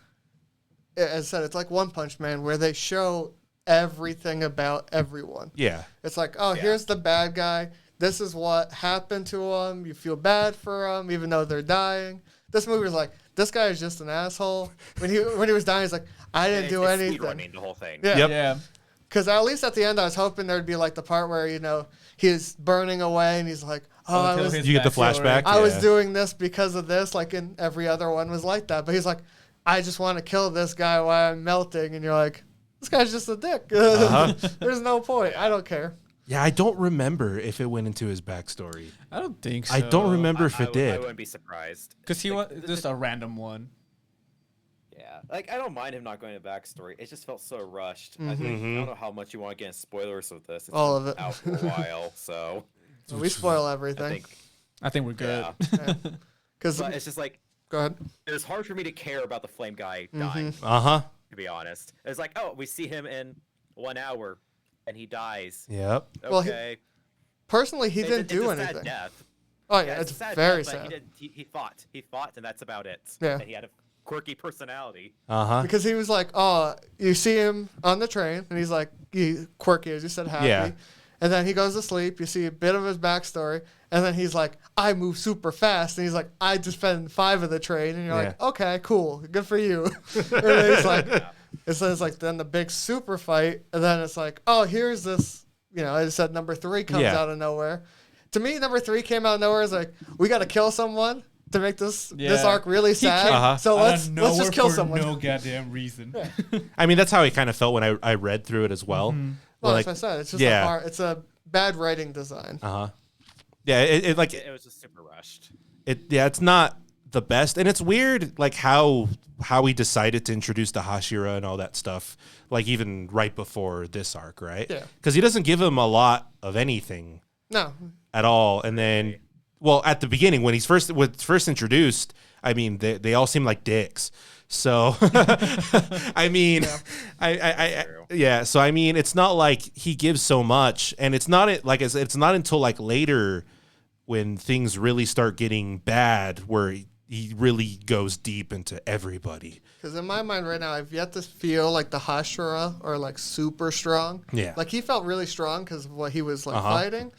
as I said, it's like One Punch Man where they show everything about everyone. Yeah, It's like, oh, here's the bad guy. This is what happened to him. You feel bad for him, even though they're dying. This movie is like, this guy is just an asshole. When he was dying, he's like, I didn't do It's anything. speedrunning the whole thing. Yeah. Yep. Yeah. Because at least at the end, I was hoping there'd be like the part where he's burning away and he's like, oh, I was you get the flashback. I was Yeah. doing this because of this, like in every other one was like that. But he's like, I just want to kill this guy while I'm melting. And you're like, this guy's just a dick. There's no point. I don't care. Yeah, I don't remember if it went into his backstory. I don't think so. I don't remember if it I did. wouldn't be surprised. Because he was just a random one. Yeah, like I don't mind him not going to backstory. It just felt so rushed. I don't know how much you want to get in spoilers with this. It's All been of it. out for a while, so We spoil I everything. think. I think we're good. Yeah. Because But it's just like go ahead. it was hard for me to care about the flame guy dying. Uh-huh. To be honest, it's like, oh, we see him in 1 hour, and he dies. Yep. Well, Okay. Personally, he It's didn't do a sad anything. death. Oh yeah, Yeah, it's a sad very death, but sad. He fought. He fought, and that's about it. Yeah. And he had a quirky personality. Uh-huh. Because he was like, oh, you see him on the train, and he's like, quirky, as you said, happy. Yeah. And then he goes to sleep. You see a bit of his backstory. And then he's like, I move super fast. And he's like, I just spent 5 of the train. And you're like, okay, cool. Good for you. And then he's like, it says like, then the big super fight. And then it's like, oh, here's this, I just said number 3 comes out of nowhere. To me, number 3 came out of nowhere. It's like, we got to kill someone. to make this arc really sad. Uh-huh. So let's just kill for someone. no goddamn reason. I mean, that's how I kind of felt when I read through it as well. Well, Like, that's what I said. It's just it's a bad writing design. Yeah, it was just super rushed. It's not the best, and it's weird like how he decided to introduce the Hashira and all that stuff, like even right before this arc, right? Yeah. Because he doesn't give him a lot of anything. No. At all, and then, well, at the beginning when he's first introduced, I mean, they all seem like dicks. So, I mean, So I mean, it's not like he gives so much, and it's not it's not until like later when things really start getting bad where he really goes deep into everybody. Because in my mind right now, I've yet to feel like the Hashira are like super strong. Yeah. Like he felt really strong because of what he was like fighting.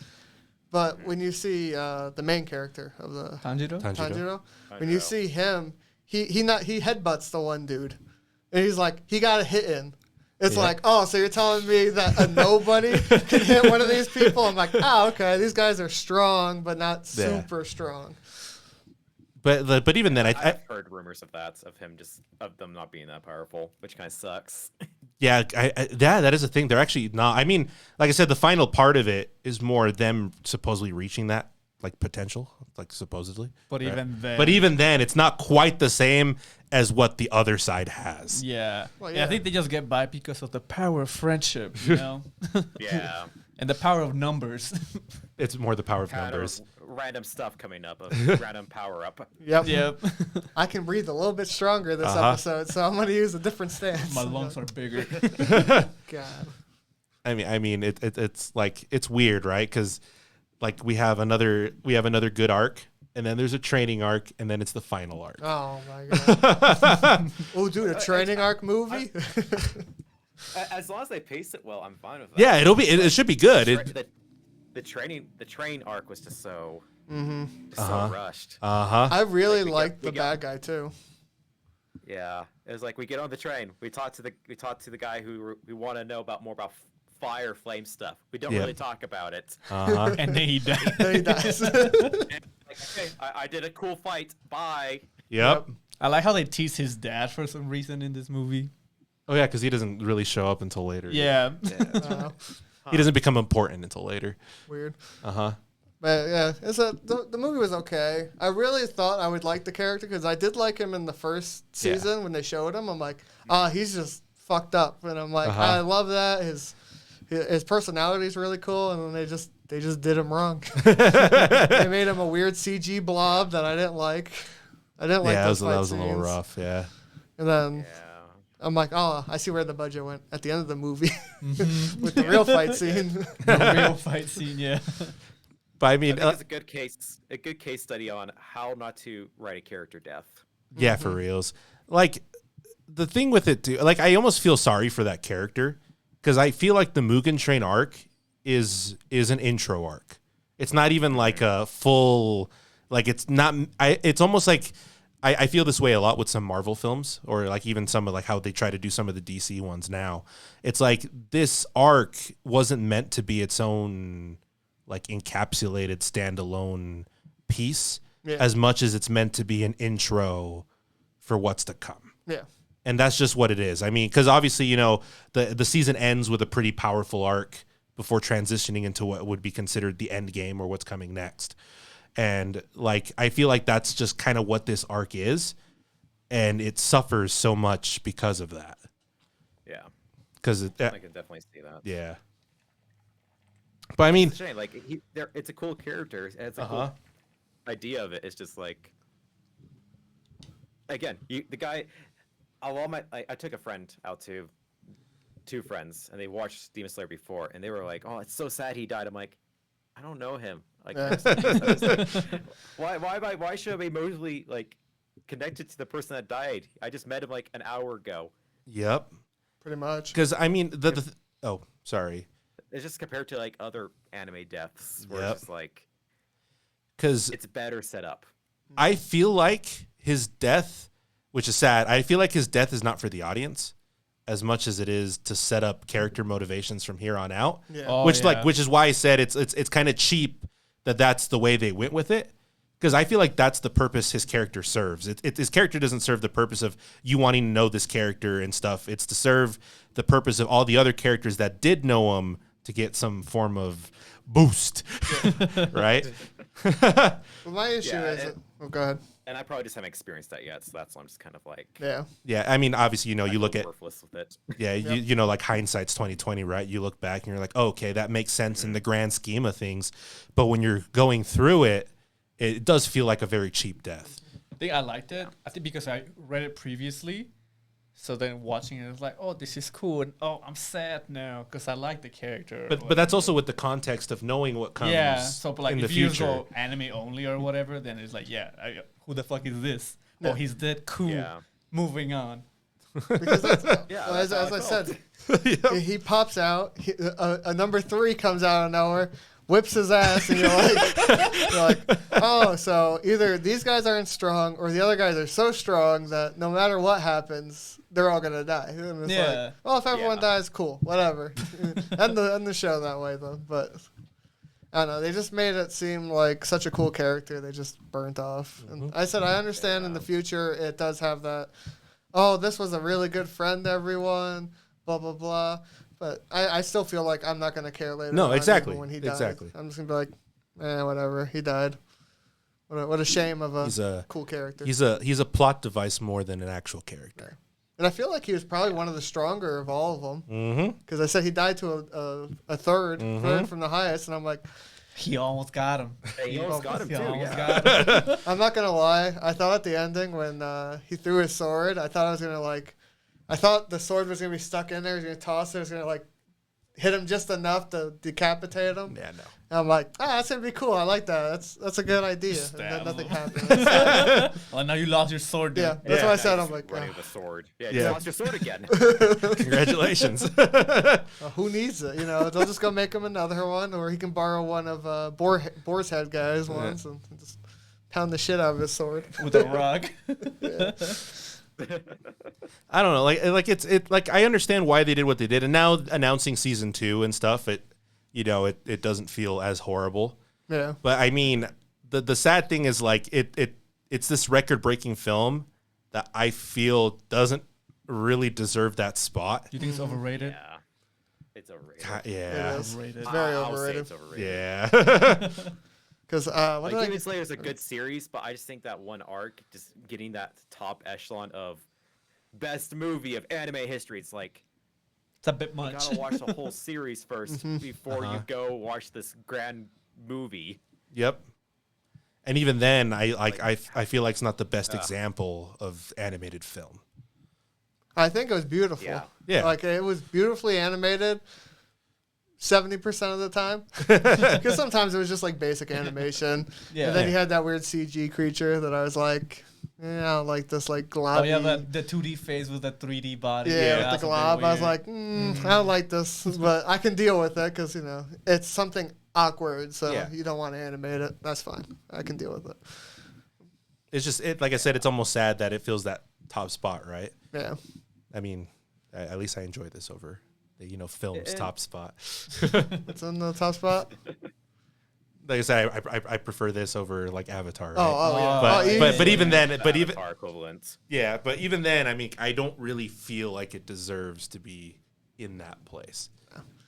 But when you see the main character of the Tanjiro, when you see him, he headbutts the one dude, and he's like, he got a hit in. It's like, oh, so you're telling me that a nobody can hit one of these people? I'm like, oh, okay, these guys are strong, but not super strong. But even then, I've heard rumors of them not being that powerful, which kind of sucks. Yeah, that is a thing. They're actually not. I mean, like I said, the final part of it is more them supposedly reaching that like potential, like supposedly. But right? even then, it's not quite the same as what the other side has. Yeah. Well, yeah. I think they just get by because of the power of friendship, you know? Yeah. And the power of numbers. It's more the power of numbers. Random stuff coming up, random power up. Yep. I can breathe a little bit stronger this episode, so I'm going to use a different stance. My lungs are bigger. God. I mean, it's like, it's weird, right? Because like we have another good arc, and then there's a training arc, and then it's the final arc. Oh my god. Oh, dude, a training arc movie? As long as they pace it well, I'm fine with that. Yeah, it should be good. The train arc was just so so rushed. I really liked the bad guy too. Yeah, it was like we get on the train, we talk to the guy who we want to know more about fire flame stuff. We don't really talk about it. And then he dies. Okay, I did a cool fight. Bye. Yep. I like how they tease his dad for some reason in this movie. Oh yeah, because he doesn't really show up until later. Yeah. He doesn't become important until later. Weird. But yeah, the movie was okay. I really thought I would like the character because I did like him in the first season when they showed him. I'm like, he's just fucked up, and I'm like, I love that. His personality is really cool, and then they just did him wrong. They made him a weird CG blob that I didn't like. I didn't like those fight that was scenes. a little rough. Yeah. And then. I'm like, I see where the budget went at the end of the movie with the real fight scene. The real fight scene, yeah. But I mean, it's a good case study on how not to write a character death. Yeah, for reals. Like the thing with it too, like I almost feel sorry for that character because I feel like the Mugen Train arc is an intro arc. It's not even like a full, like it's not. It's almost like. I feel this way a lot with some Marvel films or like even some of like how they try to do some of the DC ones now. It's like this arc wasn't meant to be its own like encapsulated standalone piece as much as it's meant to be an intro for what's to come. Yeah. And that's just what it is. I mean, because obviously, you know, the season ends with a pretty powerful arc before transitioning into what would be considered the end game or what's coming next. And like I feel like that's just kind of what this arc is, and it suffers so much because of that. Yeah, because I can definitely see that. Yeah, but I mean, it's a shame. Like it's a cool character, and it's a cool idea of it. It's just like, again, the guy. I took a friend out to two friends, and they watched Demon Slayer before, and they were like, "Oh, it's so sad he died." I'm like, I don't know him. Like, why should I be emotionally like connected to the person that died? I just met him like an hour ago. Yep. Pretty much. Because I mean, sorry. It's just compared to like other anime deaths, where it's just like, because it's better set up. I feel like his death, which is sad. I feel like his death is not for the audience as much as it is to set up character motivations from here on out. Yeah. Which is why I said it's kind of cheap that's the way they went with it, Because I feel like that's the purpose his character serves. His character doesn't serve the purpose of you wanting to know this character and stuff. It's to serve the purpose of all the other characters that did know him to get some form of boost, right? But my issue Yeah, is, go ahead. And I probably just haven't experienced that yet, so that's why I'm just kind of like, Yeah. Yeah, I mean, obviously, you know, you I look feel at worthless with it. yeah, you know, like hindsight's 2020, right? You look back and you're like, oh, okay, that makes sense in the grand scheme of things. But when you're going through it, it does feel like a very cheap death. I think I liked it. I think because I read it previously. So then watching it, it's like, oh, this is cool. And oh, I'm sad now because I like the character. But that's also with the context of knowing what comes So, but like, in the if you future. go anime only or whatever, then it's like, who the fuck is this? Yeah. Oh, he's dead. Cool. Yeah. Moving on. Because that's, Yeah, well, as that's how I I said, he pops out. A number 3 comes out of nowhere, whips his ass, and you're like, oh, so either these guys aren't strong, or the other guys are so strong that no matter what happens, they're all gonna die. And it's like, well, if everyone dies, cool, whatever. end the show that way, though. But I don't know. They just made it seem like such a cool character. They just burnt off. And I said, I understand in the future it does have that. Oh, this was a really good friend to everyone. Blah blah blah. But I still feel like I'm not gonna care later. No, on, exactly, even when he died. exactly. I'm just gonna be like, whatever. He died. What a shame of He's a cool character. He's a plot device more than an actual character. And I feel like he was probably one of the stronger of all of them. Mm-hmm. Because I said he died to a third from the highest, and I'm like, He almost got him. Hey, you almost got him He too. almost Yeah. got him. I'm not gonna lie. I thought at the ending when he threw his sword, I thought I thought the sword was gonna be stuck in there. He was gonna toss it. It was gonna like hit him just enough to decapitate him. Yeah, no. And I'm like, that's gonna be cool. I like that. That's a good idea. And Stab then nothing him. happened. Well, now you lost your sword, dude. Yeah, that's what I said. I'm like, running with a sword. Yeah, Yeah. you lost your sword again. Congratulations. who needs it? You know, they'll just go make him another one, or he can borrow one of Boar's Head guys once and just pound the shit out of his sword. With a rug. I don't know. Like I understand why they did what they did, and now announcing season 2 and stuff, it doesn't feel as horrible. Yeah. But I mean, the sad thing is like it's this record breaking film that I feel doesn't really deserve that spot. You think it's overrated? Yeah. It's overrated. Yeah. It is. Overrated. It's very I'll say overrated. it's overrated. Yeah. Because Like Demon Slayer is a good series, but I just think that one arc, just getting that top echelon of best movie of anime history, it's like It's a bit you much. gotta watch the whole series first before you go watch this grand movie. Yep. And even then, I feel like it's not the best example of animated film. I think it was beautiful. Yeah. Yeah. Like it was beautifully animated 70% of the time. Because sometimes it was just like basic animation. Yeah. And then you had that weird CG creature that I was like, I don't like this like globby. Oh, yeah, the 2D phase with the 3D body. Yeah, with that's the a bit glob. I was weird. like, I don't like this, but I can deal with it because, it's something awkward. So Yeah. you don't want to animate it. That's fine. I can deal with it. It's just like I said, it's almost sad that it feels that top spot, right? Yeah. I mean, at least I enjoy this over the film's top spot. It's in the top spot. Like I said, I prefer this over like Avatar. Right? Oh, yeah. But even then, but even Avatar equivalent. yeah, but even then, I mean, I don't really feel like it deserves to be in that place.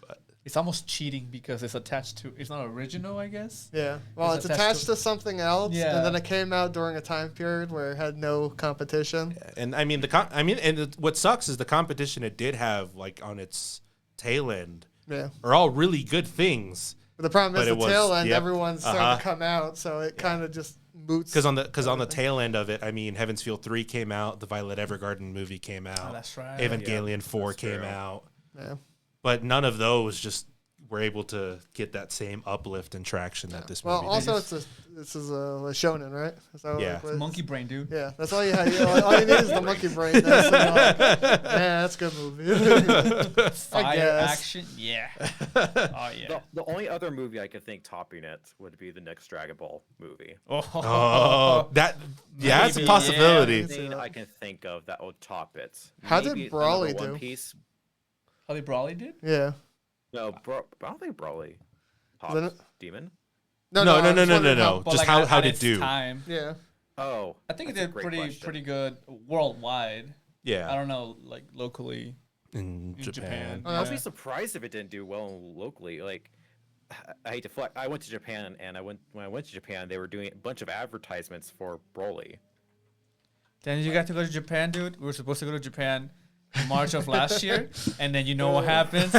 But It's almost cheating because it's attached to. It's not original, I guess. Yeah. Well, it's attached to something else, Yeah. and then it came out during a time period where it had no competition. and I mean what sucks is the competition it did have like on its tail end Yeah. are all really good things. But the problem is But the it was- tail end, yep. everyone's starting to come out, so it kind of just moots. Because on the tail end of it, I mean, Heaven's Feel 3 came out, the Violet Evergarden movie came out, that's right. Evangelion 4 that's came true. out, Yeah. but none of those just were able to get that same uplift and traction that this movie Well, also did. this is a shonen, right? Is that Yeah. what it is? Monkey brain, dude. Yeah, that's all you have. All you need is the monkey brain. That's, that's a good movie. Fire guess. action, yeah. Oh yeah. The only other movie I could think topping it would be the next Dragon Ball movie. Oh, that's a Maybe, possibility. yeah. Thing I can think of that will top it. How did Maybe Brawly another do? One Piece. Holly Brawley did? Yeah. No, I don't think Brawly Then tops Demon. No. I was wondering But Just like how at did its it do? Time, Yeah. Oh, I think it that's a did great question. pretty good worldwide. I Yeah, don't know, like locally in in Japan. Japan. I'd be Yeah. surprised if it didn't do well locally. Like, I hate to flex. I went to Japan, and when I went to Japan, they were doing a bunch of advertisements for Broly. Then you got to go to Japan, dude. We were supposed to go to Japan in March of last year, and then you know what happens.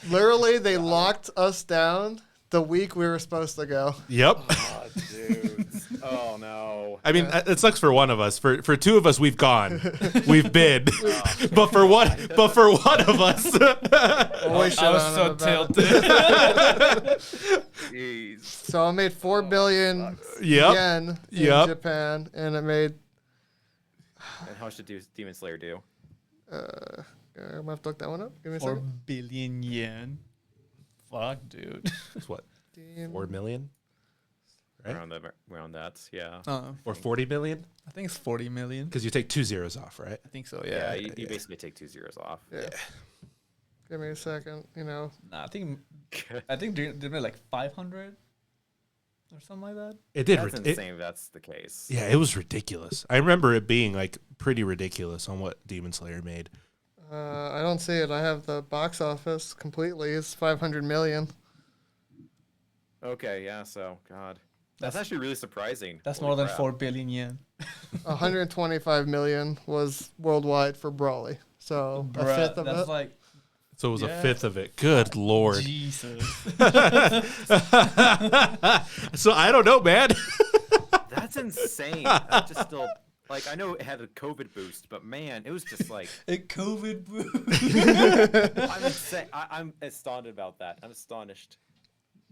Literally, they locked us down the week we were supposed to go. Yep. Oh, dude. Oh no. I mean, it sucks for one of us. For two of us, we've gone, we've been, but for one of us, Always I was shit so on them about it. tilted. Jeez. So I made 4 billion Yep. yen in Yep. Japan, and it made. And how much did Demon Slayer do? I'm gonna have to look that one up. Give me a 4 second. billion yen. Fuck, dude. it's what 4 million, right? Around that, yeah. Or 40 million? I think it's 40 million. Because you take 2 zeros off, right? I think so. Yeah, Yeah. you basically take 2 zeros off. Yeah. Give me a second. Nah, I think they made like 500 or something like that. It did. That's insane if that's the case. Yeah, it was ridiculous. I remember it being like pretty ridiculous on what Demon Slayer made. I don't see it. I have the box office completely. It's 500 million. Okay, yeah, so, God. That's actually really surprising. That's Holy more than crap. 4 billion yen. 125 million was worldwide for Brawly. So a Bruh, fifth of that's it. like So it was a Yeah. fifth of it. Good Lord. Jesus. So I don't know, man. That's insane. I just still, like, I know it had a COVID boost, but man, it was just like, A COVID boost. I'm insane. I'm astounded about that. I'm astonished.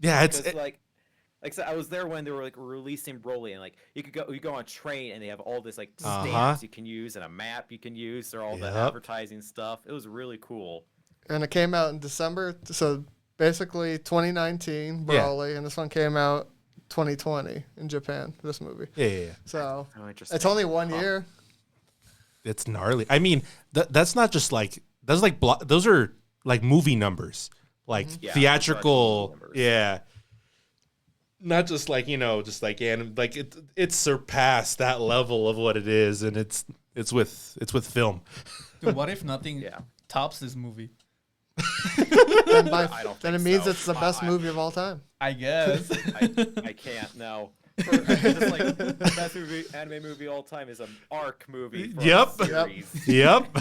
Yeah, it's Because, like I said, I was there when they were like releasing Broly, and like you go on a train, and they have all this like stamps you can use and a map you can use or all the Yep. advertising stuff. It was really cool. And it came out in December. So basically 2019 Brawly, and this one came out 2020 in Japan. This movie. yeah. So Oh, interesting. it's only 1 year. It's gnarly. I mean, that's not just like those those are like movie numbers, like Yeah, theatrical. numbers. Yeah. Not just like just like like it's surpassed that level of what it is, and it's with film. Dude, what if nothing Yeah. tops this movie? Then, I don't then it think means so. it's the best movie of all time. I guess. I can't. No. Just like the best anime movie all time is an arc movie. For Yep. A series. Yep.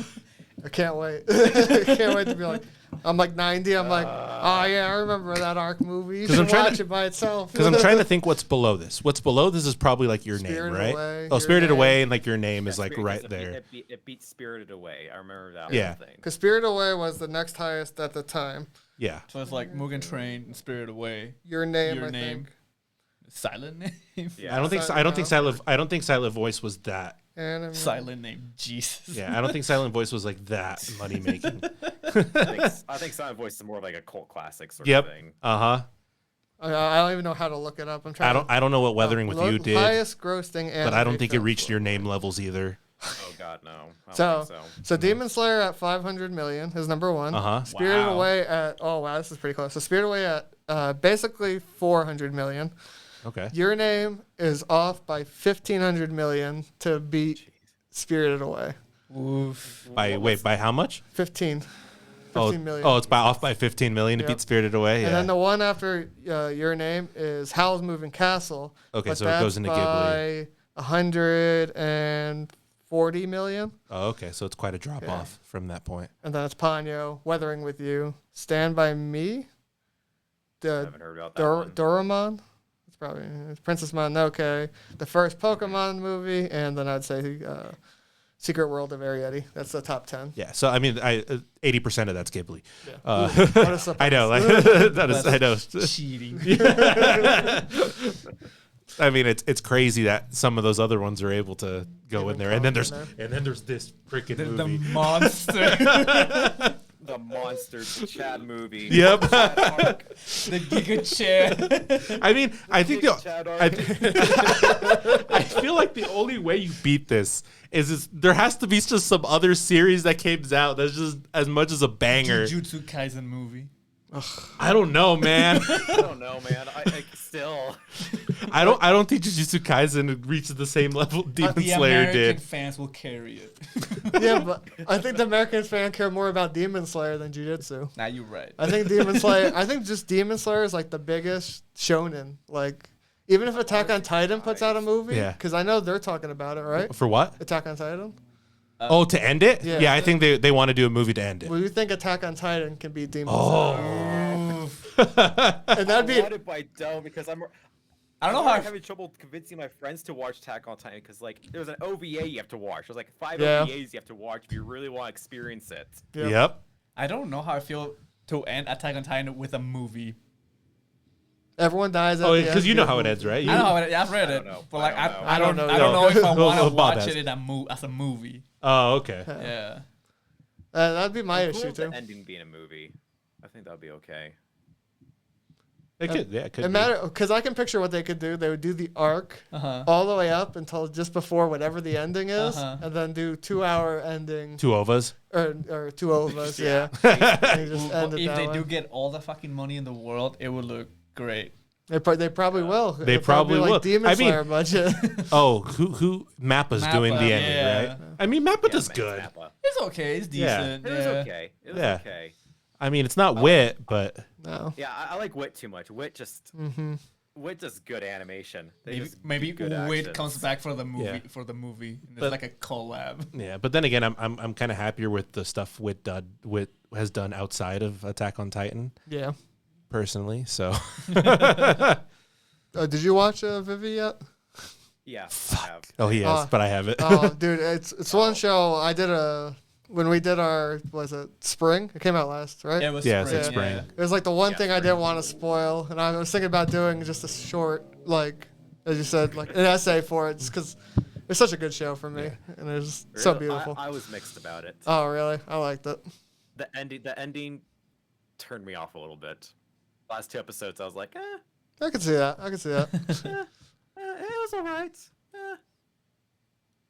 I can't wait. I can't wait to be like, I'm like 90. I'm like, oh yeah, I remember that arc movie. You 'Cause I'm should trying watch to- it by itself. Because I'm trying to think what's below this. What's below this is probably like your Spirited name, right? Away, Oh, Your Spirited Name. Away, and like your name is Yeah, like Spirit- right it there. It beat Spirited Away. I remember that Yeah. whole thing. Because Spirit Away was the next highest at the time. Yeah. So it's like Mugen Train and Spirit Away. Your Name, Your I Name. think. Silent name. Yeah. I don't think Silent Voice was that. Anime. Silent name. Jesus. Yeah, I don't think Silent Voice was like that money making. I think Silent Voice is more like a cult classic sort Yep. of thing. Uh-huh. I don't even know how to look it up. I'm trying. I don't know what Weathering with You did, Highest grossing anime. but I don't think it film. reached your name levels either. Oh God, no. I don't So, think so Demon Slayer at 500 million is number one. Uh-huh. Spirited Wow. Away at this is pretty close. So Spirited Away at basically 400 million. Okay. Your Name is off by 1,500 million to beat Spirited Away. Oof. By how much? 15 Oh, million. oh, it's off by 15 million to Yep. beat Spirited Away. Yeah. And then the one after Your Name is Howl's Moving Castle. Okay, but so it goes that's into Ghibli. by 140 million. Oh, okay, so it's quite a drop Yeah. off from that point. And then it's Ponyo, Weathering with You, Stand By Me, I the haven't heard about that one. Doraemon. It's probably Princess Mononoke, the first Pokemon movie, and then I'd say Secret World of Arietti. That's the top 10. Yeah, so I mean, 80% of that's Ghibli. Yeah. What a surprise. I know, like that is. I know. Cheating. I mean, it's crazy that some of those other ones are able to go Even in there, and then count there's in this freaking The movie. monster. The monsters, the Chad movie. Yep. Chad arc. The Giga Chair. I mean, I think Big Chad arc. I feel like the only way you beat this is there has to be just some other series that came out that's just as much as a banger. Jujutsu Kaisen movie. I don't know, man. I don't know, man. I still. I don't think Jujutsu Kaisen reached the same level Demon The Slayer American did. fans will carry it. Yeah, but I think the American fan care more about Demon Slayer than Jujutsu. Now you're right. I think Demon Slayer. I think just Demon Slayer is like the biggest shonen. Like, even if Attack on Titan puts out a movie, Yeah. because I know they're talking about it, right? For what? Attack on Titan. Oh, to end it? Yeah. Yeah, I think they want to do a movie to end it. Well, you think Attack on Titan can beat Demon Oh. Slayer? And that'd be. I want it, but I don't because I don't know how. I'm having trouble convincing my friends to watch Attack on Titan because like there's an OVA you have to watch. There's like 5 Yeah. OVAs you have to watch if you really want to experience it. Yep. I don't know how I feel to end Attack on Titan with a movie. Everyone dies. At Oh, the because end. you know how it ends, right? I know how it, I've read I it, don't know. but like I don't know. I don't know if I want Oh, to Bob watch has. it as a movie. Oh, okay. Yeah. That'd be my I'm cool issue with too. the ending being a movie. I think that'd be okay. It could, yeah, it could It be. matter because I can picture what they could do. They would do the arc Uh-huh. all the way up until just before whatever the ending is, Uh-huh. and then do 2-hour ending Two ovas. or 2 of us. Yeah, and you just end it If that they way. do get all the fucking money in the world, it would look great. They probably will. They It'll probably like will. Demon I mean- Slayer budget. Oh, who Mappa's doing the Mappa, ending, yeah. right? I mean, Mappa does man, good. Nappa. It's okay. It's Yeah. decent. It was okay. It was Yeah. okay. I mean, it's not wit, but No. Yeah, I like Wit too much. Wit just Mm-hmm. Wit does good animation. They Maybe just maybe do good Wade actions. comes back for the movie. Yeah. For the movie, and But- it's like a collab. yeah. But then again, I'm kind of happier with the stuff Wit has done outside of Attack on Titan, Yeah. personally. So Did you watch Vivi yet? Yeah, I have. oh, he has, but I have it. Oh, dude, it's one show. I did when we did our spring. It came out last, right? Yeah, it was Yeah, it's spring. like spring. It was like the one Yeah, thing I spring. didn't want to spoil, and I was thinking about doing just a short, like as you said, like an essay for it, just because it's such a good show for me, and it's so Really? beautiful. I was mixed about it. Oh, really? I liked it. The ending turned me off a little bit. Last 2 episodes, I was like, I could see that. I could see that. it was alright.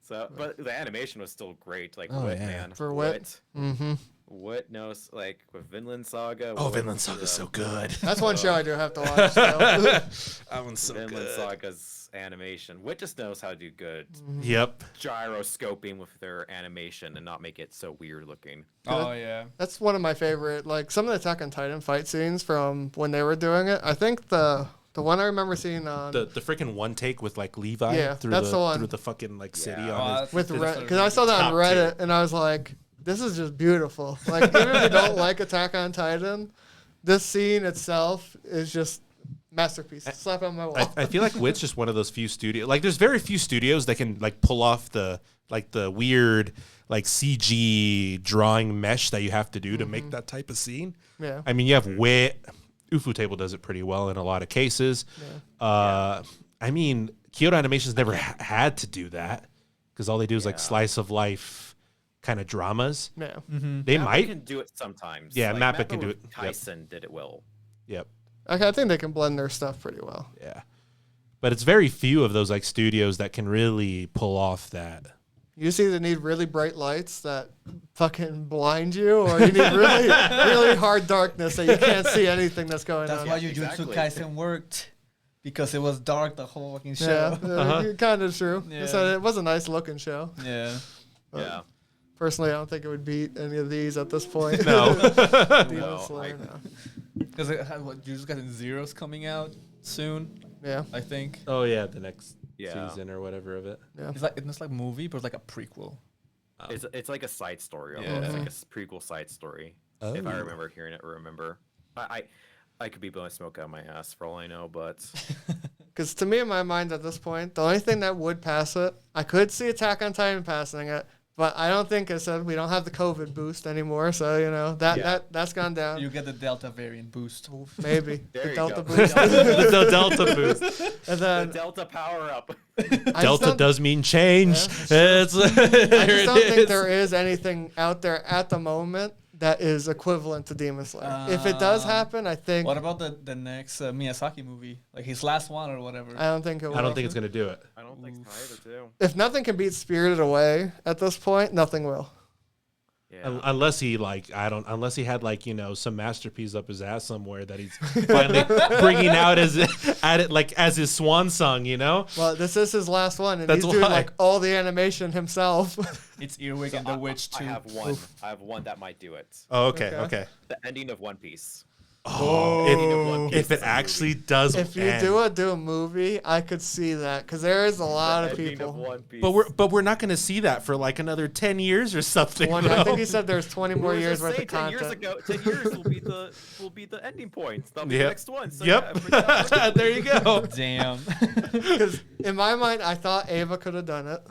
So, but the animation was still great. Like Oh, Wit, yeah. man. For Wit? Mm-hmm. Wit knows, like with Vinland Saga. Oh, Wit, Vinland Saga's so good. That's one show I do have to watch. Still. That one's so Vinland good. Saga's animation. Wit just knows how to do good Yep. gyroscoping with their animation and not make it so weird looking. Oh yeah. That's one of my favorite. Like some of the Attack on Titan fight scenes from when they were doing it. I think the one I remember seeing on The freaking one take with like Levi Yeah, through that's the one. through the fucking like city Yeah. on his, with That's because I saw that on top Reddit and I was like, this is just beautiful. Like even if you don't like Attack on Titan, this scene itself is just masterpiece. Slap on my wall. I feel like Wit's just one of those few studios. Like, there's very few studios that can like pull off the weird like CG drawing mesh that you have to do to make that type of scene. Yeah. I mean, you have Wit. Ufu Table does it pretty well in a lot of cases. I mean, Kyoto Animation's never had to do that because all they do is like Yeah. slice of life kind of dramas. Yeah. They Mappa might. can do it sometimes. Yeah, like, Mappa can do with it. Yep. Tyson did it well. Yep. Okay, I think they can blend their stuff pretty well. Yeah. But it's very few of those like studios that can really pull off that. You just either need really bright lights that fucking blind you, or you need really, really hard darkness that you can't see anything that's going That's on. why Yeah, Jujutsu exactly. Kaisen worked, because it was dark the whole fucking show. Yeah, kind of true. Yeah. So it was a nice looking show. Yeah. Yeah. Personally, I don't think it would beat any of these at this point. No. Demon No, Slayer, I- no. Because Jujutsu Kaisen Zero's coming out soon, Yeah, I think. Oh yeah, the next Yeah. season or whatever of it. yeah. It's like movie, but it's like a prequel. It's like a side story. Yeah. Almost. It's like a prequel side story. If I Oh. remember hearing it, I could be blowing smoke out my ass for all I know, but Because to me, in my mind at this point, the only thing that would pass it, I could see Attack on Titan passing it, but I don't think I said we don't have the COVID boost anymore. So you know that's gone down. You get the Delta variant boost. Maybe There the you Delta go. boost. The Delta boost. And the then Delta power up. I just Delta don't- does mean change. It's, I there just it don't think is. there is anything out there at the moment that is equivalent to Demon Slayer. If it does happen, I think What about the next Miyazaki movie? Like his last one or whatever? I don't think it will. I don't think it's gonna do it. I don't think so either, too. If nothing can beat Spirited Away at this point, nothing will. Yeah. Unless he unless he had like, you know, some masterpiece up his ass somewhere that he's finally bringing out as his swan song, you know. Well, this is his last one, and That's he's doing why. like all the animation himself. It's Earwig So and the Witch too. I have one that might do it. Oh, okay. Okay. The ending of One Piece. Oh, if it actually does, If you end. do a movie, I could see that because there is a lot of The ending people. One Piece. but we're not going to see that for like another 10 years or something. I bro. think he said there's 20 more We were years just worth saying of 10 years content. ago, 10 years will be the ending point. That'll be the Yep. next one. So Yep. yeah, bring that up. There you go. Damn. Because in my mind, I thought Ava could have done it,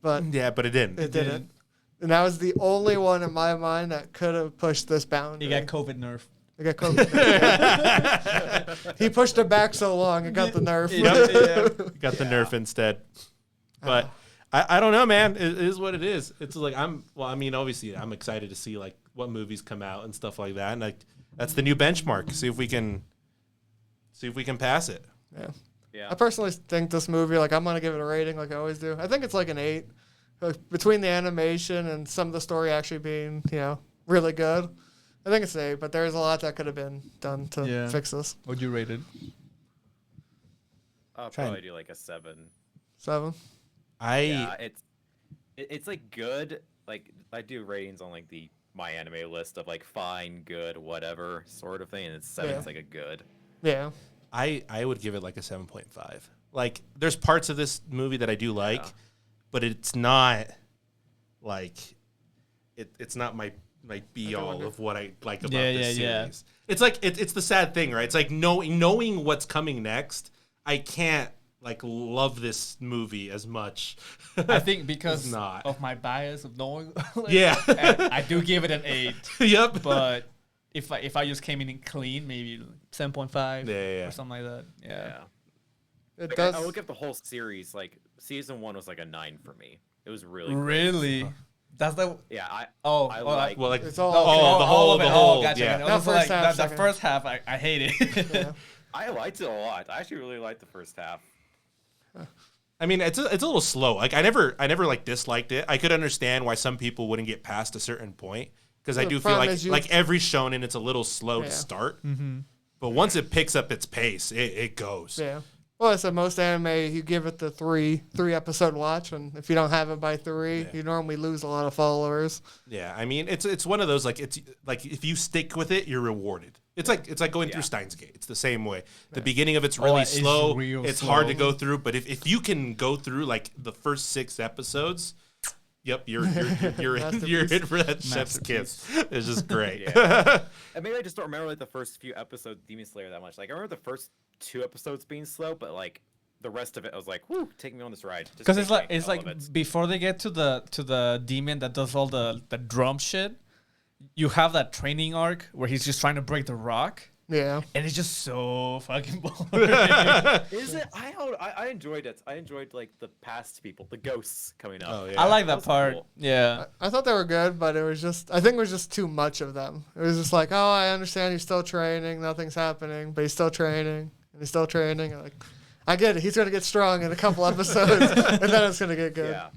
but Yeah, but it didn't. it didn't. And that was the only one in my mind that could have pushed this boundary. You got COVID nerf. I got COVID. He pushed it back so long, it got the nerf. Got the nerf instead. But I don't know, man. It is what it is. It's like obviously I'm excited to see like what movies come out and stuff like that. And like that's the new benchmark. See if we can pass it. Yeah. Yeah. I personally think this movie, like, I'm gonna give it a rating, like I always do. I think it's like an 8, between the animation and some of the story actually being, you know, really good. I think it's an 8, but there's a lot that could have been done to fix this. What'd you rate it? I'll probably do like a 7. 7. Yeah, it's like good. Like I do ratings on like the My Anime list of like fine, good, whatever sort of thing, and it's 7. Yeah. It's like a good. Yeah. I would give it like a 7.5. Like there's parts of this movie that I do like, but it's not like it's not my be all of what I like about this series. It's like it's the sad thing, right? It's like knowing what's coming next, I can't like love this movie as much. I think because not. of my bias of knowing. Yeah. I do give it an 8. Yep. But if I just came in clean, maybe 7.5 Yeah. or something like that. Yeah. It Like, does. I look at the whole series. Like season 1 was like a 9 for me. It was really great. Really? That's the. Yeah. I I like. Well, like It's all- oh, the whole gotcha. yeah. It Not was first like half, the second. first half. I hate it. Yeah. I liked it a lot. I actually really liked the first half. I mean, it's a little slow. Like I never like disliked it. I could understand why some people wouldn't get past a certain point because I The do feel problem like is you- like every shonen, it's a little slow to Yeah. start. But once it picks up its pace, it goes. Yeah. Well, I said most anime, you give it the three episode watch, and if you don't have it by 3, you normally lose a lot of followers. Yeah, I mean, it's one of those like it's like if you stick with it, you're rewarded. It's like going through Steins Gate. It's the same way. The beginning of it's really it's slow. real It's slow. hard to go through, but if you can go through like the first 6 episodes, yep, you're in for that chef's kiss. It's just great. And maybe I just don't remember like the first few episodes of Demon Slayer that much. Like I remember the first 2 episodes being slow, but like the rest of it, I was like, "Whoo, take me on this ride." Just Because take it's me. I like love it. before they get to the demon that does all the drum shit, you have that training arc where he's just trying to break the rock, Yeah. and it's just so fucking boring. Is it? I enjoyed it. I enjoyed like the past people, the ghosts coming up. Oh, yeah. I like That that was part. cool. Yeah. I thought they were good, but it was just, I think it was just too much of them. It was just like, oh, I understand he's still training, nothing's happening, but he's still training, and he's still training. I'm like, I get it. He's going to get strong in a couple episodes, and then it's going to get good. Yeah.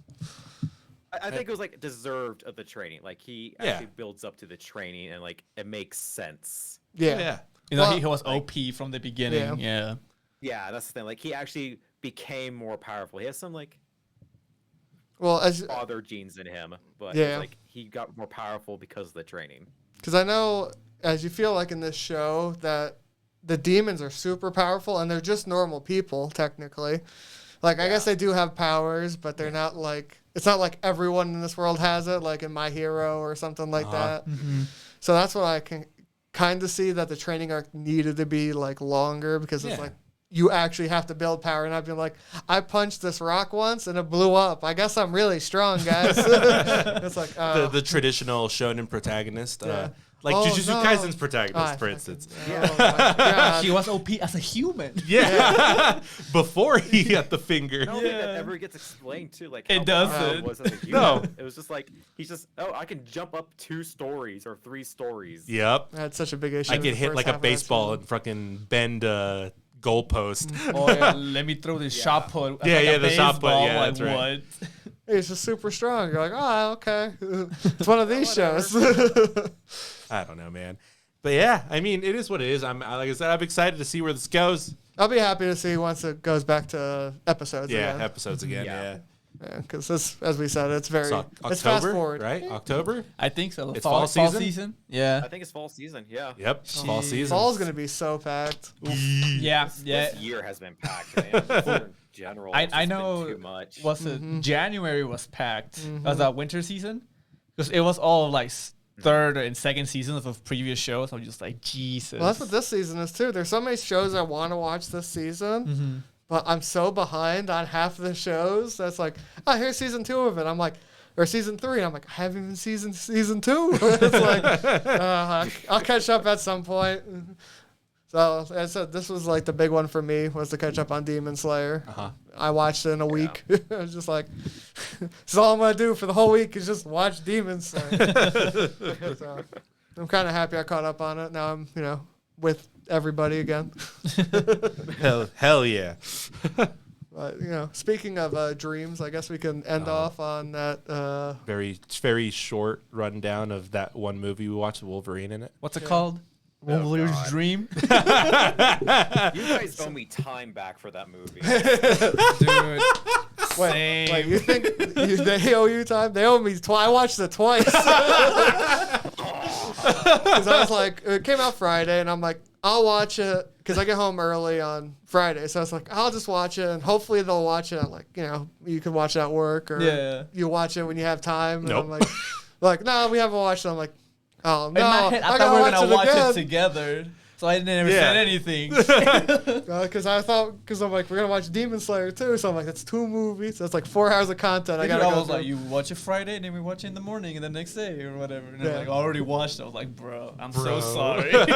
I think it was like deserved of the training. Like he Yeah. actually builds up to the training, and like it makes sense. Yeah. Yeah. You know, Well, he was OP from the beginning. Yeah. Yeah, that's the thing. Like he actually became more powerful. He has some like Well, as father genes in him, but Yeah. it's like he got more powerful because of the training. because I know, as you feel like in this show, that the demons are super powerful, and they're just normal people, technically. Like, I guess they do have powers, but they're not like, it's not like everyone in this world has it, like in My Hero or something like that. So that's what I can kind of see, that the training arc needed to be like longer, because it's Yeah. like, you actually have to build power, and I've been like, I punched this rock once and it blew up. I guess I'm really strong, guys. It's like, The traditional shonen protagonist, Yeah. like Oh, Jujutsu no. Kaisen's protagonist, Ah, for instance. oh my God. He was OP as a human. Yeah, before he got the finger. I don't think that ever gets explained too. Like It how doesn't. powerful he was as a human. No. It was just like he's just I can jump up 2 stories or 3 stories. Yep, I had such a big issue. I in get the hit first like half a of that baseball show. and fucking bend a goalpost. Oh, yeah, let me throw this shot put. Yeah, like yeah, a the shot put, baseball, yeah, like, that's right. what? He's just super strong. You're like, oh, okay. It's one of these shows. I don't know, man. But yeah, I mean, it is what it is. Like I said, I'm excited to see where this goes. I'll be happy to see once it goes back to episodes again. Episodes again, yeah. Yeah, because this, as we said, it's very October, it's fast forward, right? October. I think so. It's fall season? Yeah. I think it's fall season. Yeah. Yep, fall season. Fall's gonna be so packed. Yeah. This year has been packed, man. In general, I it's just been know. too much. Was it January was packed? Was that winter season? Because it was all like third and second seasons of previous shows. I'm just like, Jesus. Well, that's what this season is too. There's so many shows I want to watch this season, but I'm so behind on half of the shows. That's like, oh, here's season 2 of it. I'm like, or season 3. And I'm like, I haven't even season 2. It's like, I'll catch up at some point. So as I said, this was like the big one for me, was to catch up on Demon Slayer. I watched it in a week. I was just like, this is all I'm going to do for the whole week is just watch Demon Slayer. So I'm kind of happy I caught up on it. Now I'm, with everybody again. Hell yeah. But, speaking of dreams, I guess we can end off on that. Very short rundown of that one movie we watched with Wolverine in it. What's it called? Wolverine's God. Dream. You guys owe me time back for that movie. Dude. Wait, you think they owe you time? They owe me I watched it twice. Because I was like, it came out Friday, and I'm like, I'll watch it because I get home early on Friday. So I was like, I'll just watch it, and hopefully they'll watch it. Like, you can watch it at work, or you watch it when you have time. And Nope. I'm like, no, we haven't watched it. I'm like, oh no, In my head, I thought we were gonna watch it together, so I never said anything. Because I'm like, we're gonna watch Demon Slayer too. So I'm like, that's 2 movies. That's like 4 hours of content. I gotta go. Was like, you watch it Friday, and then we watch it in the morning, and the next day or whatever. And I'm like, I already watched it. I was like, bro, I'm so sorry. The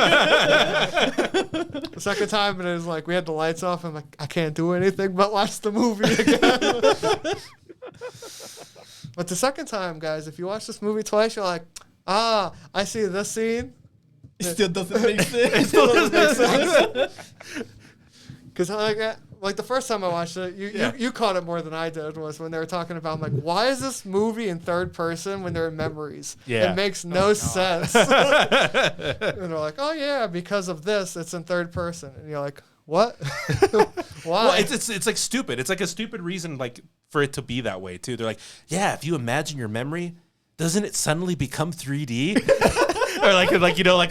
second time, and it was like we had the lights off. I'm like, I can't do anything but watch the movie again. But the second time, guys, if you watch this movie twice, you're like, I see this scene. It still doesn't make sense. It still doesn't make sense. Because like the first time I watched it, you caught it more than I did, was when they were talking about, I'm like, why is this movie in third person when they're in memories? Yeah. It makes no sense. And they're like, oh yeah, because of this, it's in third person. And you're like, what? Why? Well, it's like stupid. It's like a stupid reason, like, for it to be that way too. They're like, yeah, if you imagine your memory, doesn't it suddenly become 3D? Or like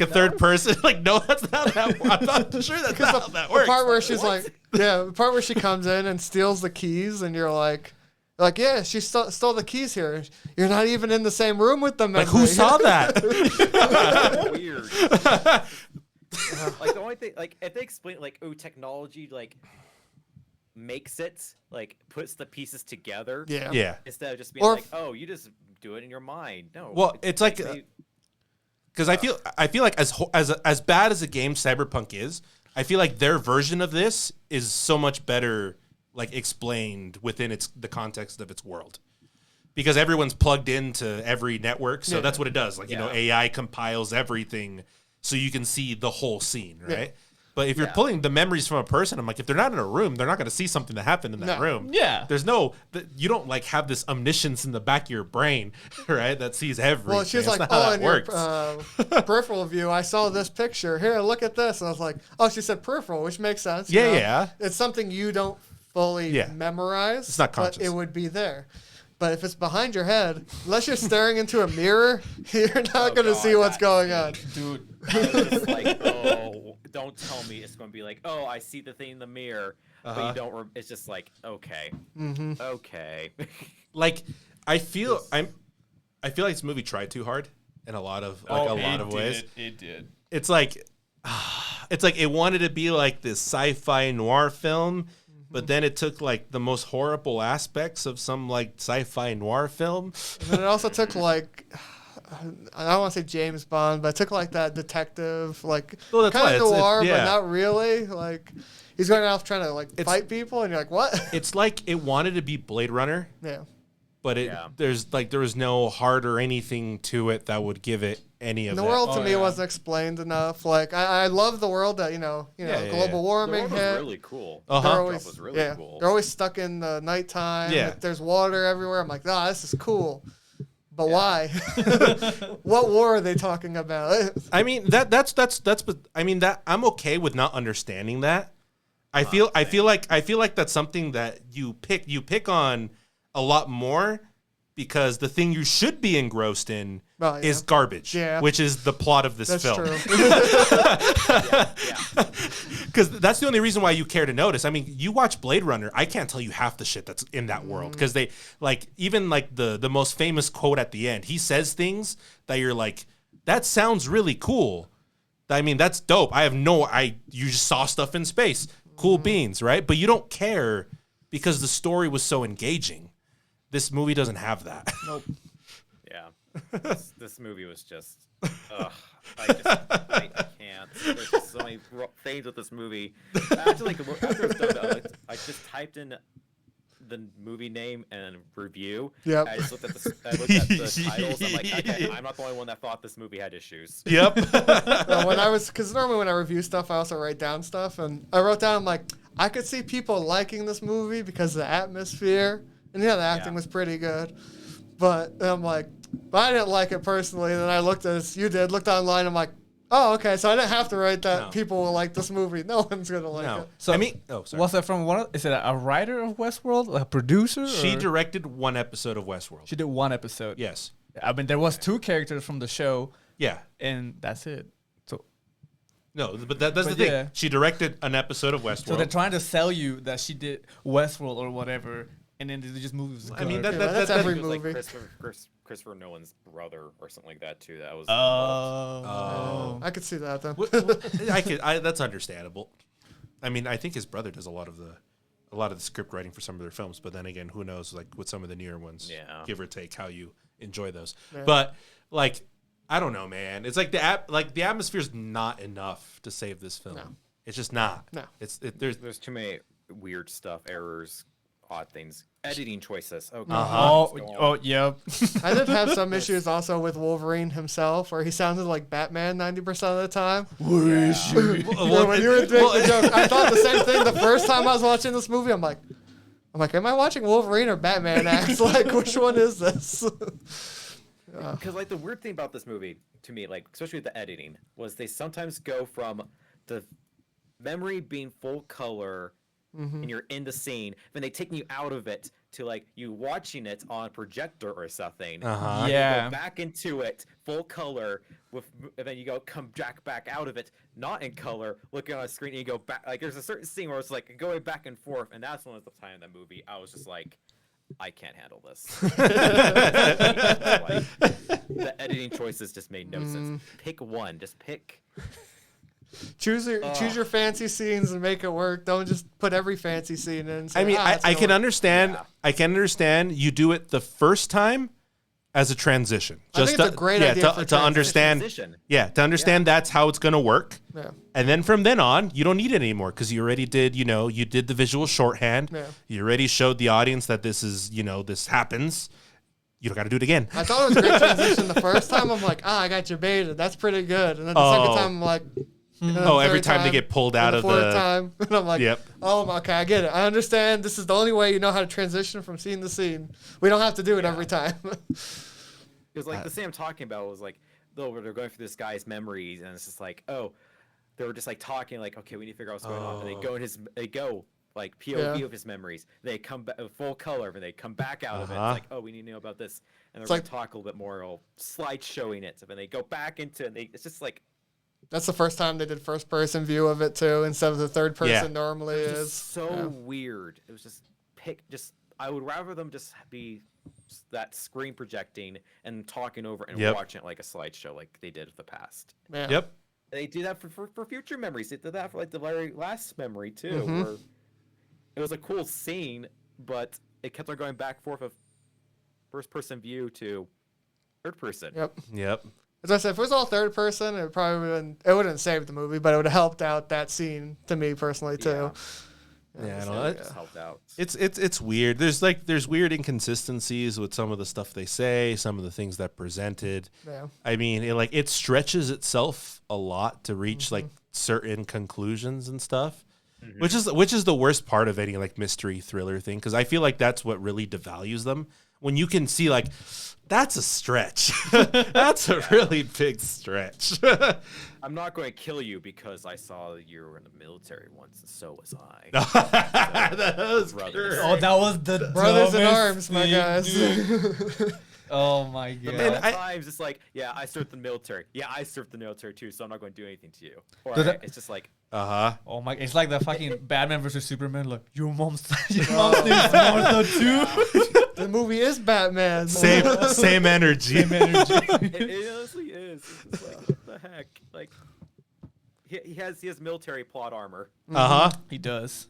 a third person? Like, no, that's not that. I'm not sure that's not how that works. The part where she's the part where she comes in and steals the keys, and you're like, yeah, she stole the keys here. You're not even in the same room with them. Like, who saw that? Weird. Like, the only thing, like, if they explain, like, technology, like, makes it, like, puts the pieces together. Yeah. Instead of just being like, oh, you just do it in your mind. No. Well, it's like, because I feel like as bad as a game Cyberpunk is, I feel like their version of this is so much better, like, explained within the context of its world. Because everyone's plugged into every network, so that's what it does. Like, AI compiles everything so you can see the whole scene, right? Yeah. But if you're pulling the memories from a person, I'm like, if they're not in a room, they're not going to see something that happened in that room. Yeah. There's you don't like have this omniscience in the back of your brain, right? That sees everything. Well, she's like, in your peripheral view, I saw this picture. Here, look at this. And I was like, oh, she said peripheral, which makes sense. Yeah. It's something you don't fully memorize. It's not conscious. But it would be there. But if it's behind your head, unless you're staring into a mirror, you're not going to see what's going on. Dude, I was just like, don't tell me it's going to be like, I see the thing in the mirror, but you don't. It's just like, okay, okay. Like, I feel like this movie tried too hard in a lot of ways. It did. It's like it wanted to be like this sci-fi noir film. But then it took like the most horrible aspects of some like sci-fi noir film. And then it also took like, I don't want to say James Bond, but it took like that detective, like kind of noir, but not really. Like he's going off trying to like fight people, and you're like, what? It's like it wanted to be Blade Runner. Yeah. but Yeah. there was no heart or anything to it that would give it any of The that. world to me yeah. wasn't explained enough. Like I love the world that Yeah, global The warming world was hit. really cool. Uh-huh. They're The always backdrop was really cool. they're always stuck in the nighttime. Yeah. There's water everywhere. I'm like, this is cool. But why? What war are they talking about? I mean that's I mean that I'm okay with not understanding that. I feel like that's something that you pick on a lot more because the thing you should be engrossed in Well, yeah. is garbage, Yeah. which is the plot of this That's film. true. Because that's the only reason why you care to notice. I mean, you watch Blade Runner, I can't tell you half the shit that's in that world. Because they, like, even like the most famous quote at the end, he says things that you're like, that sounds really cool. I mean, that's dope. You just saw stuff in space. Cool beans, right? But you don't care because the story was so engaging. This movie doesn't have that. Nope. Yeah. This movie was just, I can't. There's just so many things with this movie. Actually, after it's done, I just typed in the movie name and review. Yep. I just looked at the titles. I'm like, okay, I'm not the only one that thought this movie had issues. Yep. Because normally when I review stuff, I also write down stuff, and I wrote down, I'm like, I could see people liking this movie because of the atmosphere, and the acting was pretty good, but I'm like, but I didn't like it personally. And then I looked looked online. I'm like, oh, okay, so I didn't have to write that No. people will like this movie. No one's gonna like No. it. So I mean, sorry. was that from one? Is it a writer of Westworld, a producer? She or- directed one episode of Westworld. She did one episode. Yes. I mean, there was 2 characters from the show, Yeah. and that's it. So, No, but that's the But thing. yeah. She directed an episode of Westworld. so they're trying to sell you that she did Westworld or whatever, and then they just movies. I mean, Yeah, but that's I think every it was like movie. Christopher Nolan's brother or something like that too. That was. Oh. I could see that then. That's understandable. I mean, I think his brother does a lot of the script writing for some of their films, but then again, who knows? Like with some of the newer ones, Yeah. give or take, how you enjoy those. Yeah. But like, I don't know, man. It's like the atmosphere's not enough to save this film. No. It's just not. No. There's too many weird stuff, errors, odd things, editing choices. Oh, Yep. I did have some issues also with Wolverine himself, where he sounded like Batman 90% of the time. Well, When you were making the joke, I thought the same thing the first time I was watching this movie. I'm like, am I watching Wolverine or Batman acts? Like, which one is this? Because like the weird thing about this movie to me, like especially with the editing, was they sometimes go from the memory being full color and you're in the scene, then they take you out of it to like you watching it on a projector or something. Uh-huh. You Yeah. go back into it full color and then you come back out of it not in color, looking on a screen, and you go back. Like there's a certain scene where it's like going back and forth, and that's one of the time in that movie I was just like, I can't handle this. Like, the editing choices just made no sense. Pick one. Just pick. Choose your fancy scenes and make it work. Don't just put every fancy scene in. And say, I mean, it's I gonna can work." understand. Yeah. I can understand you do it the first time as a transition. I think it's a great idea for to understand. Transition. Yeah, to understand that's how it's going to work. Yeah. And then from then on, you don't need it anymore because you already did, you did the visual shorthand. Yeah. You already showed the audience that this is, this happens. You don't got to do it again. I thought it was a great transition the first time. I'm like, I got you baited. That's pretty good. And then the second time, I'm like, and then the every third time they get pulled out and of fourth the. time, and I'm like, Yep. oh, okay, I get it. I understand. This is the only way you know how to transition from scene to scene. We don't have to do it every time. Because like the scene I'm talking about was like, where they're going through this guy's memories, and it's just like, oh, they were just like talking, like, okay, we need to figure out what's going on. And they go like POV of his memories. They come back full color, and they come back out of it. It's like, oh, we need to know about this, and they're going to talk a little bit more, slide showing it, and they go back into it. It's just like. That's the first time they did first person view of it too, instead of the third person normally It was is. just so weird. It was just I would rather them just be that screen projecting and talking over and watching it like a slideshow like they did in the past. Yeah. Yep. They do that for future memories. They did that for like the very last memory too, where it was a cool scene, but it kept on going back and forth of first person view to third person. Yep. As I said, if it was all third person, it probably wouldn't save the movie, but it would have helped out that scene to me personally too. Yeah, I so, don't know. It just helped out. It's weird. There's weird inconsistencies with some of the stuff they say, some of the things that presented. Yeah. I mean, it stretches itself a lot to reach like certain conclusions and stuff, which is the worst part of any like mystery thriller thing, because I feel like that's what really devalues them, when you can see like that's a stretch. That's a really big stretch. I'm not going to kill you because I saw you were in the military once, and so was I. That was Brothers. Oh, that was the Brothers in dumbest arms, my thing, guys. dude. Oh my The god. amount of times it's like, yeah, I served the military. Yeah, I served the military too, so I'm not going to do anything to you. Or Does that- it's just like, Oh my! It's like the fucking Batman versus Superman. Like your mom's name is Martha too. The movie is Batman. same energy. it honestly is. It's just like, what the heck? Like, he has military plot armor. He does.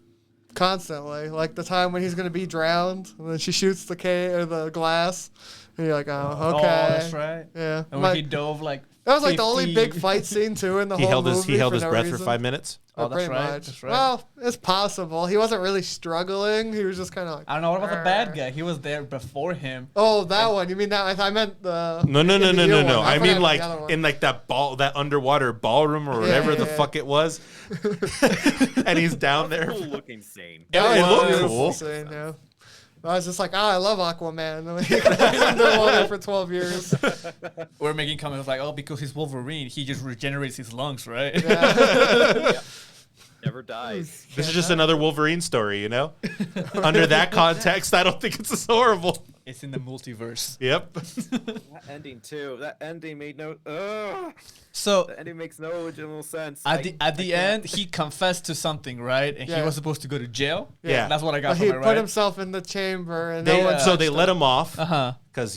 Constantly, like the time when he's gonna be drowned, and then she shoots the the glass, and you're like, oh, okay. Oh, that's right. Yeah. And when Like, he dove like. that was like the only 50 big fight scene too in the He whole held his movie. he held for his no breath reason. for 5 minutes. Oh, that's Pretty right. much. That's right. Well, it's possible. He wasn't really struggling. He was just kind of like. I don't know. What about the bad guy? He was there before him. Oh, that one. You mean that? I meant the. No. in the year one. I mean forgot like the other one. in like that underwater ballroom or whatever the yeah. fuck it was, and he's down there. Cool looking scene. Yeah, it was looked beautiful cool. scene, yeah. I was just like, I love Aquaman. He's underwater for 12 years. We're making comments like, oh, because he's Wolverine, he just regenerates his lungs, right? Yeah. Never dies. This is just another Wolverine story, you know. Under that context, I don't think it's as horrible. It's in the multiverse. Yep. That ending too. That ending made no. So The ending makes no original sense. at I the can't- end, he confessed to something, right? And he Yeah. was supposed to go to jail. Yeah. That's what I got But from he it, put right? himself in the chamber, and They, no one so they touched let him. him off Uh-huh. because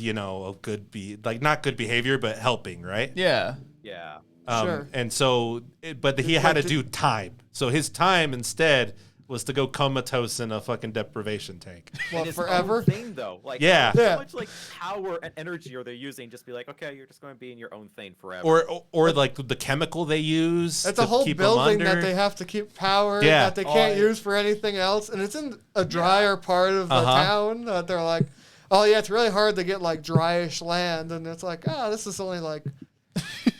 not good behavior, but helping, right? Yeah. Yeah. Sure. And so, but he had to like do time. So his time instead was to go comatose in a fucking deprivation tank. Well, And it's forever. own thing though. Like Yeah. how Yeah. much like power and energy are they using? Just be like, okay, you're just going to be in your own thing forever. Or like the chemical they use. It's to a whole keep 'em building under. that they have to keep power Yeah. that they can't yeah. use for anything else, and it's in a drier part of the Uh-huh. town that they're like, oh yeah, it's really hard to get like dryish land, and it's like, oh, this is only like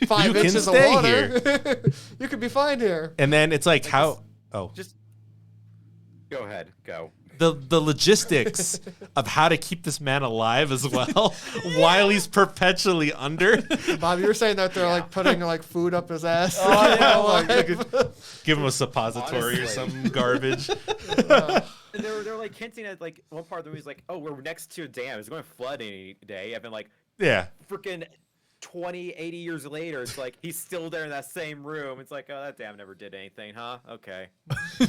5 You can inches of stay water. You could be fine here. And then it's like how. Oh, just go ahead. Go. the logistics of how to keep this man alive as well while he's perpetually under. Bob, you were saying that they're like putting like food up his ass. Oh, yeah, like, Alive. Give him a suppository or Honestly. some garbage. And they're like hinting at like one part of the movie is like, oh, we're next to a dam. It's going to flood any day. I've been like, Yeah. freaking 20, 80 years later, it's like he's still there in that same room. It's like, oh, that dam never did anything, huh? Okay. They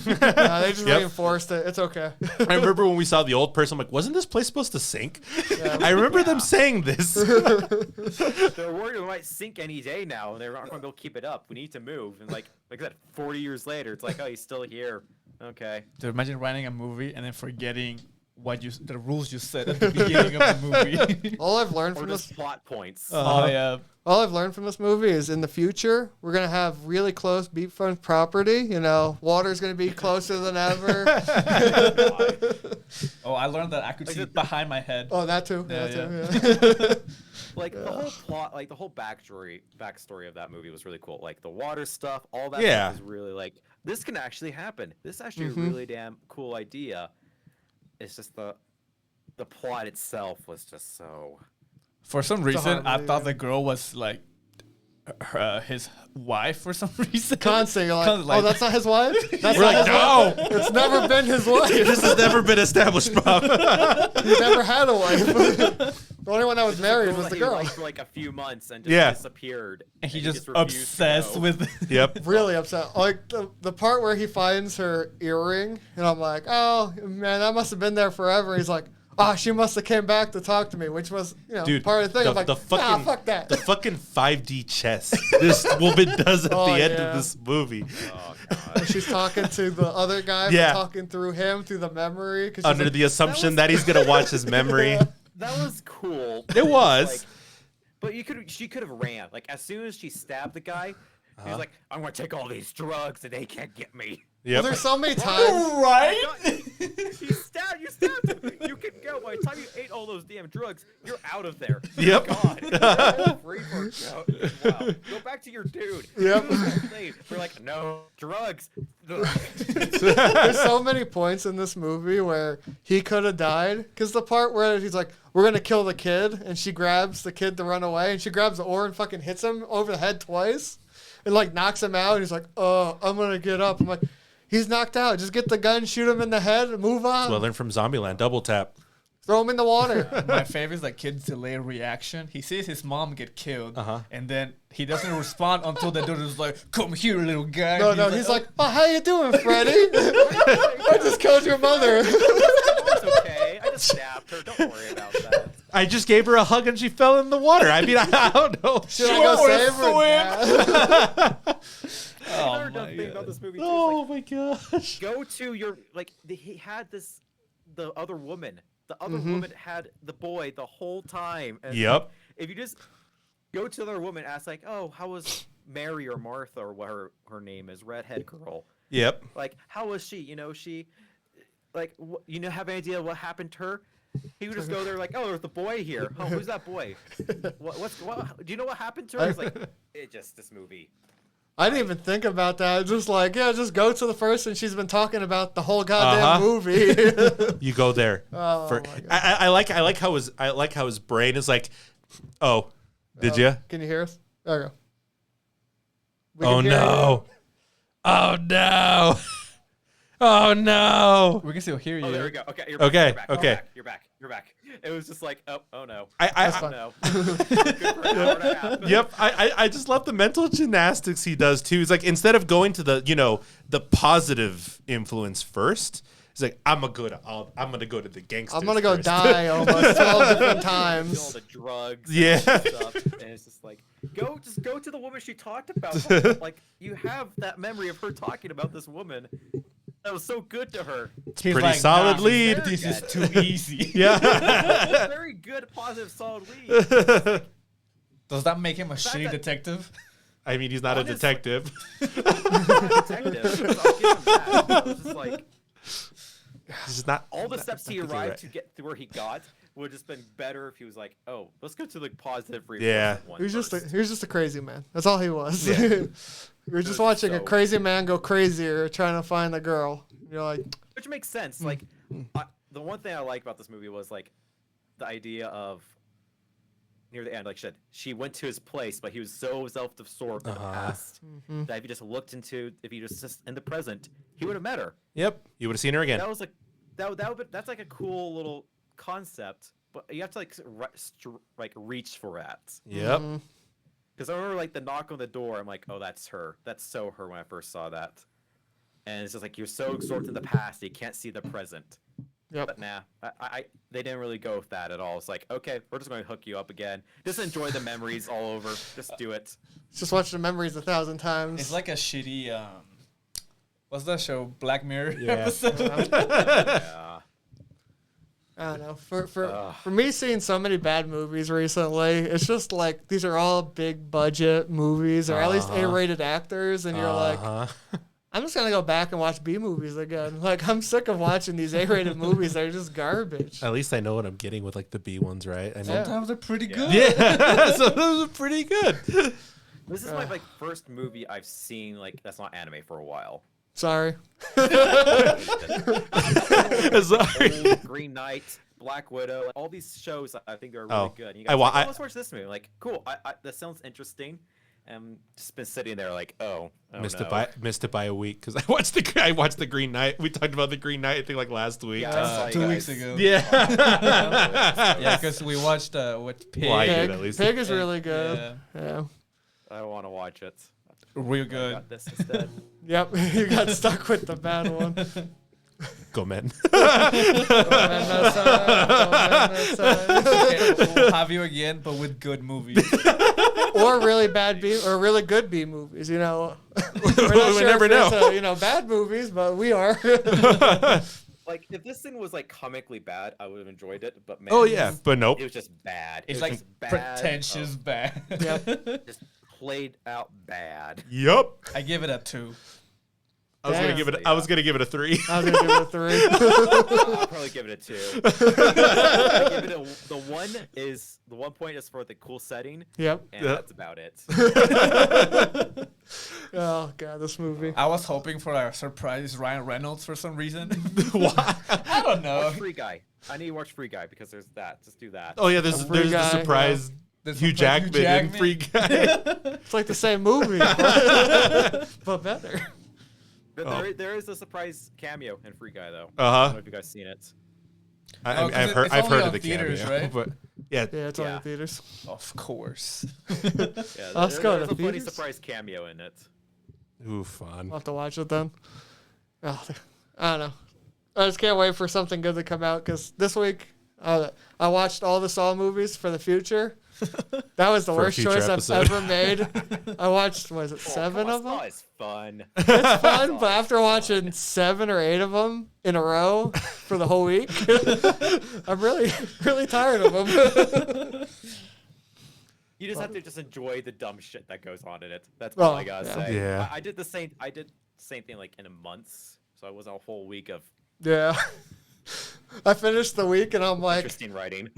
just Yep. reinforced it. It's okay. I remember when we saw the old person, I'm like, wasn't this place supposed to sink? Yeah. I remember them saying this. They're worried it might sink any day now, and they're not going to be able to keep it up. We need to move. And like I said, 40 years later, it's like, oh, he's still here. Okay. So imagine writing a movie and then forgetting the rules you set at the beginning of the movie. All I've learned Or from just this, plot points. Oh yeah. all I've learned from this movie is in the future we're gonna have really close beachfront property. You know, water's gonna be closer than ever. Oh, I learned that I could Like see the- behind my head. Oh, that too. Yeah, that too. Yeah. Like the whole plot, like the whole backstory of that movie was really cool. Like the water stuff, all that Yeah. stuff is really like this can actually happen. This is actually Mm-hmm. a really damn cool idea. It's just the plot itself was just so. For some a reason, hard I movie, thought yeah. the girl was like his wife for some reason. Constant, you're like, Constant, like- oh, that's not his wife. That's We're not like, his no, wife. It's never been his wife. this has never been established, Bob. He never had a wife. The only one that was married was that the he girl. liked for like a few months and just Yeah. disappeared. And he just refused to obsessed go. with. Yep. Really upset. Like the part where he finds her earring, and I'm like, oh man, that must have been there forever. He's like, oh, she must have came back to talk to me, which was Dude, part of the thing. I'm like, the fucking, nah, fuck that. The fucking 5D chess this woman does at Oh, the end yeah. of this movie. Oh god. She's talking to the other guy, but Yeah. talking through him, through the memory. 'cause she's Under like, the assumption that he's going to watch his memory. Yeah. That was cool. It was. Like, but she could have ran. Like as soon as she stabbed the guy, he Uh-huh. was like, "I'm gonna take all these drugs and they can't get me." Yep. there's so many times. Right? You stabbed him. You can go. By the time you ate all those damn drugs, you're out of there. Yep. God. You're all free for wow. Go back to your dude. Yep. We're like, no, drugs. There's so many points in this movie where he could have died. Because the part where he's like, we're going to kill the kid, and she grabs the kid to run away, and she grabs the oar and fucking hits him over the head twice and, like, knocks him out. And he's like, oh, I'm going to get up. I'm like, he's knocked out. Just get the gun, shoot him in the head, and move on. Well, learn from Zombieland. Double tap. Throw him in the water. My favorite is like kid's delayed reaction. He sees his mom get killed, and then he doesn't respond until the dude is like, "Come here, little guy." No, he's like, oh, how you doing, Freddy? I just killed your mother. It's okay. I just stabbed her. Don't worry about that. I just gave her a hug and she fell in the water. I mean, I don't know. Should I go save her? Another dumb thing about this movie too is, Oh my gosh. go to your he had the other woman. The other woman had the boy the whole time. And Yep. if you just go to the other woman, ask like, oh, how was Mary or Martha or what her name is, redhead girl? Yep. Like, how was she? You know, she, like, have any idea what happened to her? He would just go there like, oh, there's the boy here. Oh, who's that boy? What? Do you know what happened to her? It's like, this movie. I didn't even think about that. Just like, yeah, just go to the person she's been talking about the whole goddamn movie. You go there. Oh, my God. I like how his brain is like, oh, did you? Can you hear us? There we go. We Oh can hear no. Oh no. Oh no. We can still hear you. Oh, there we go. Okay, you're Okay, back. okay. You're back. It was just like, oh no. That's Oh fine. no. Good for an hour and a half. Yep, I just love the mental gymnastics he does too. He's like, instead of going to the positive influence first, he's like, I'm gonna go to the gangsters. I'm gonna go first. die almost 12 different Do all times. the drugs. Yeah. And stuff, and it's just like, go to the woman she talked about. Like, you have that memory of her talking about this woman. That was so good to her. He's Pretty solid nah, lead. This is too easy. Yeah. Very good, positive, solid lead. Does that make him a shitty that- detective? I mean, he's not a Honestly- detective. Detective. I'll give him that. It was just like, He's just not. all the steps he I think you're arrived right. to get to where he got would have just been better if he was like, oh, let's go to the positive Yeah. reinforcement one He was first. just a crazy man. That's all he was. Yeah. We were just was watching a so- crazy man go crazier trying to find the girl. You're like, Which makes sense. Mm. Like, the one thing I like about this movie was like the idea of near the end, like she went to his place, but he was so self-absorbed in the past that if he just looked into, if he just in the present, he would have met her. Yep. You would have seen her again. That was like that's like a cool little concept, but you have to like reach for that. Yep. mm-hmm. Because I remember like the knock on the door, I'm like, oh, that's her. That's so her when I first saw that. And it's just like you're so absorbed in the past, that you can't see the present. Yep. But nah, they didn't really go with that at all. It's like, okay, we're just going to hook you up again. Just enjoy the memories all over. Just do it. Just watch the memories 1,000 times. It's like a shitty what's that show? Black Mirror Yeah. episode. Yeah. I don't know. For me, seeing so many bad movies recently, it's just like these are all big budget movies, or at least A-rated actors, and you're like, I'm just gonna go back and watch B movies again. Like, I'm sick of watching these A-rated movies that are just garbage. At least I know what I'm getting with like the B ones, right? I know. Sometimes they're pretty good. Yeah. So those are pretty good. This is my first movie I've seen like that's not anime for a while. Sorry. Sorry. Old Green Knight, Black Widow, like, all these shows I think they're really good. And you guys wa- like, I- let's watch this movie. Like, cool. That sounds interesting. And just been sitting there like, missed no. it by a week because I watched the Green Knight. We talked about the Green Knight I think like last week. Yeah, I saw you 2 guys. weeks ago. Yeah. Yeah, because we watched what Pig. Well, I did, Pig. at least. Pig is really good. Yeah. Yeah. I want to watch it. Real I good. got this instead. Yep. You got stuck with the bad one. Go men. Okay, we'll have you again, but with good movies. Or really bad B or really good B movies. You know, we're not We sure never if know. it's, bad movies, but we are. Like, if this thing was like comically bad, I would have enjoyed it. But man, Oh yeah, but nope. it was just bad. It's It was like just bad. pretentious bad. Yep. Just played out bad. Yup. I give it a 2. I was gonna Damn. give it. So, I was gonna give it a 3. I was gonna give it a 3. I'll probably give it a 2. I give it the 1 point is for the cool setting, Yep. and Yeah. that's about it. Oh god, this movie. I was hoping for a surprise Ryan Reynolds for some reason. Why? I don't know. Watch Free Guy. I need to watch Free Guy because there's that. Just do that. Oh yeah, there's Free the Guy, surprise There's Hugh surprise Jackman and Free Guy. It's like the same movie, but better. But Oh. there is a surprise cameo in Free Guy though. I Uh-huh. don't know if you guys seen it. Oh, 'cause I've heard. it's I've only heard on of the theaters, cameo, right? but yeah, Yeah, it's only Yeah. in theaters. Of course. Yeah, Let's go there's to a funny theaters. surprise cameo in it. ooh, fun. I'll have to watch it then. Oh, I don't know. I just can't wait for something good to come out because this week I watched all the Saw movies for the future. That was the For a worst future choice episode. I've ever made. I watched, was it 7 of them? Saw is fun. It's fun, but after watching 7 or 8 of them in a row for the whole week, I'm really, really tired of them. You just have to just enjoy the dumb shit that goes on in it. That's Oh, all I gotta yeah. say. Yeah. I did the same. I did the same thing like in a month, so I was a whole week of Yeah. I finished the week and I'm like, interesting writing.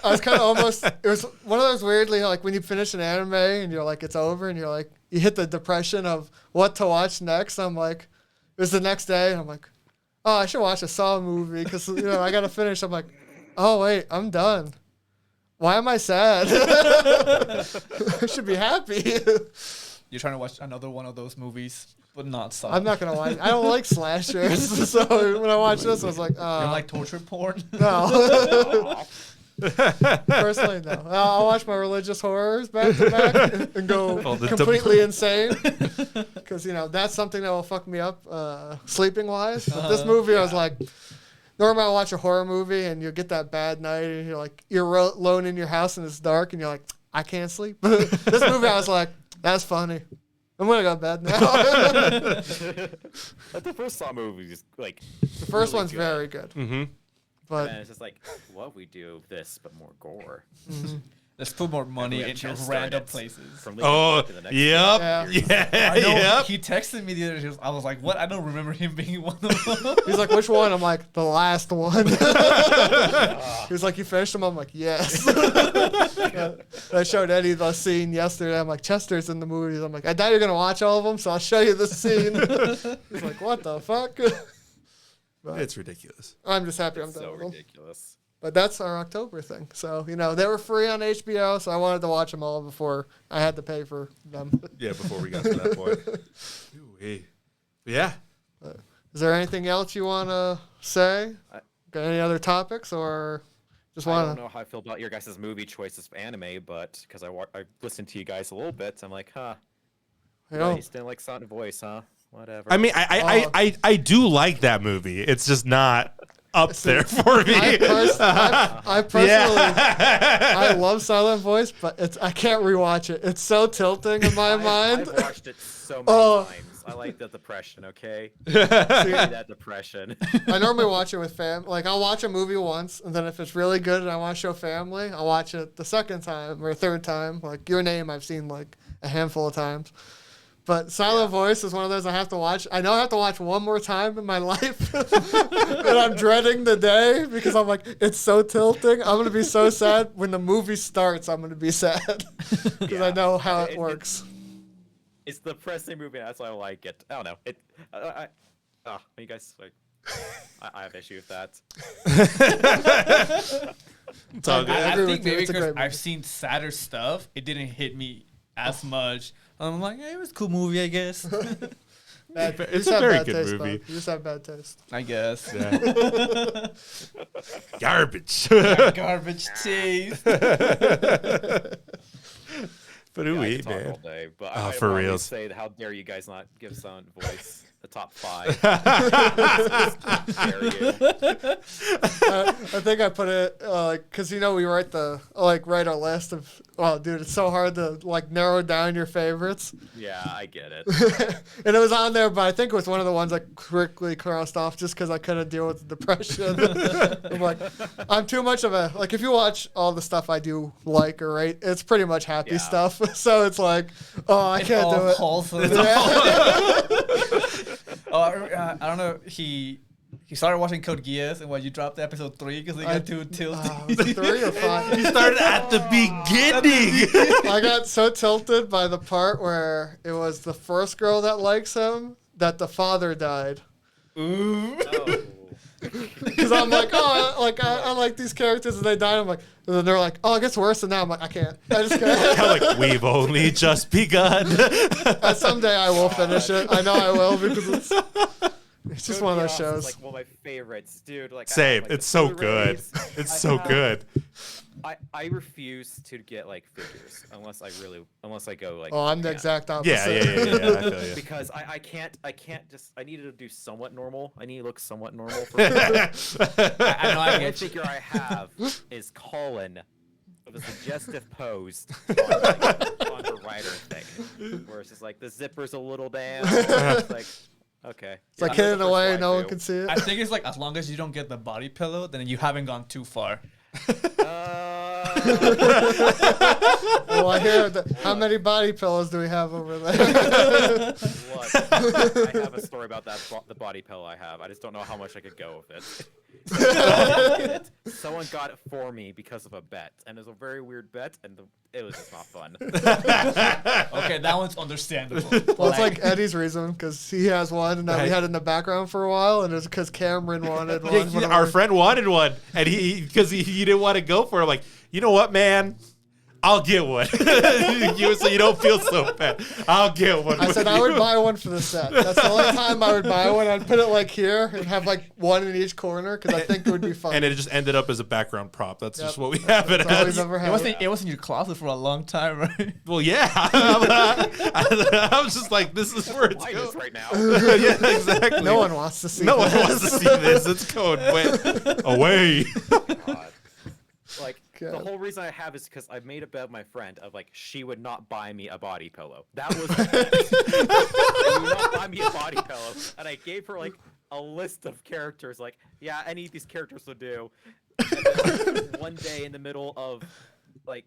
I was kind of almost, it was one of those weirdly, like when you finish an anime and you're like, it's over and you're like, you hit the depression of what to watch next. I'm like, it was the next day. And I'm like, oh, I should watch a Saw movie because, I got to finish. I'm like, oh, wait, I'm done. Why am I sad? I should be happy. You're trying to watch another one of those movies, but not Saw. I'm not going to watch. I don't like slashers. So when I watched this, I was like, You don't oh, like torture porn? no. Personally, no. I'll watch my religious horrors back to back and go Oh, the completely insane. Because, that's something that will fuck me up sleeping wise. But this movie, I was like, normally I'll watch a horror movie and you'll get that bad night and you're like, you're alone in your house and it's dark and you're like, I can't sleep. This movie, I was like, that's funny. I'm going to go to bed now. But the first Saw movie is like The first one's very good. Mm-hmm. But and it's just like, what we do this, but more gore. Let's put more money we have into just random started places. From Linkin Oh, Park to the next yep, Yeah. yeah, I know yep. he texted me the other day. I was like, "What? I don't remember him being one of them." he's like, which one? I'm like, the last one. He's like, you finished them? I'm like, yes. I showed Eddie the scene yesterday. I'm like, Chester's in the movies. I'm like, I doubt you're going to watch all of them, so I'll show you the scene. He's like, what the fuck? It's ridiculous. I'm just happy I'm It's done so with them. ridiculous. But that's our October thing. So, they were free on HBO, so I wanted to watch them all before I had to pay for them. Yeah, before we got to that point. Ooh-wee. Yeah. Is there anything else you want to say? Got any other topics or just I want don't to? know how I feel about your guys' movie choices for anime, but because I listened to you guys a little bit, I'm like, huh. You Yeah, know, you still like Sound Voice, huh? Whatever. I mean, I do like that movie. It's just not up there for me. I personally, Yeah. I love Silent Voice, but I can't rewatch it. It's so tilting in my mind. I've watched it so many Oh. times. I like the depression, okay? See, that depression. I normally watch it with fam. Like I'll watch a movie once, and then if it's really good and I want to show family, I'll watch it the second time or third time. Like Your Name, I've seen like a handful of times. But Silent Voice is one of those I have to watch. I know I have to watch one more time in my life. And I'm dreading the day because I'm like, it's so tilting. I'm going to be so sad. When the movie starts, I'm going to be sad. Because I know how it works. It's the depressing movie. That's why I like it. I don't know. You guys like? I have issue with that. It's all good. I agree think with you. maybe It's a because great movie. I've seen sadder stuff, it didn't hit me as much. I'm like, hey, it was a cool movie, I guess. Bad, you It's just a have very bad good taste, movie. bud. You just have bad taste. I guess. Yeah. Garbage. Garbage taste. But Yeah, ooh, I could talk man. all day, but Oh, I for wanted to reals. say, how dare you guys not give Sound Voice the top 5? How dare you? I think I put it because we write write our list of. Oh, dude, it's so hard to narrow down your favorites. Yeah, I get it. And it was on there, but I think it was one of the ones I quickly crossed off just because I couldn't deal with the depression. I'm like, I'm too much of a if you watch all the stuff I do like or rate, it's pretty much happy Yeah. stuff. So it's like, oh, I can't do it. Wholesome. I don't know. He started watching Code Geass, and when you dropped episode 3 because he got too tilted. 3 or 5? He started at the beginning. I got so tilted by the part where it was the first girl that likes him that the father died. Ooh. Oh. Because I'm like, oh, I like these characters and they die. I'm like, and then they're like, oh, it gets worse. And now I'm like, I can't. I just can't. I'm like, we've only just begun. Someday I will finish it. I know I will because it's just one of those Geass shows. is like one of my favorites, dude. Like, Same. like, It's so good. Blu-rays. It's I so have- good. I refuse to get like figures unless I go like. Oh, I'm the yeah. exact opposite. Yeah. I feel you. Because I can't just I needed to do somewhat normal. I need to look somewhat normal for I know I the one get you. figure I have is Colin with a suggestive pose on the rider thing. Where it's just like the zipper's a little down. It's like okay. It's like Yeah, hidden that's the away, first no one waifu. can see it. I think it's like as long as you don't get the body pillow, then you haven't gone too far. Well, I hear that. How many body pillows do we have over there? Look, I have a story about that the body pillow I have. I just don't know how much I could go with it. Someone got it for me because of a bet, and it was a very weird bet, and it was just not fun. Okay, that one's understandable. Well, it's like Eddie's reason because he has one, and we had it in the background for a while, and it's because Cameron wanted one. Yeah, our friend wanted one, and he didn't want to go for it. I'm like, you know what, man? I'll get one. So you don't feel so bad. I'll get one. I said I would buy one for the set. That's the only time I would buy one. I'd put it like here and have like one in each corner because I think it would be fun. And it just ended up as a background prop. That's Yep. just what we have it That's all as. we've ever It had. wasn't in your closet for a long time, right? Well, yeah. I was just like, this is where it's Why going. this right now? Yeah, exactly. No one wants to see. No one this. wants to see this. It's going away. God. Like the God. whole reason I have is because I made a bet with my friend of like she would not buy me a body pillow. That was the bet. She would not buy me a body pillow, and I gave her like a list of characters. Like, yeah, any of these characters will do. And then one day in the middle of like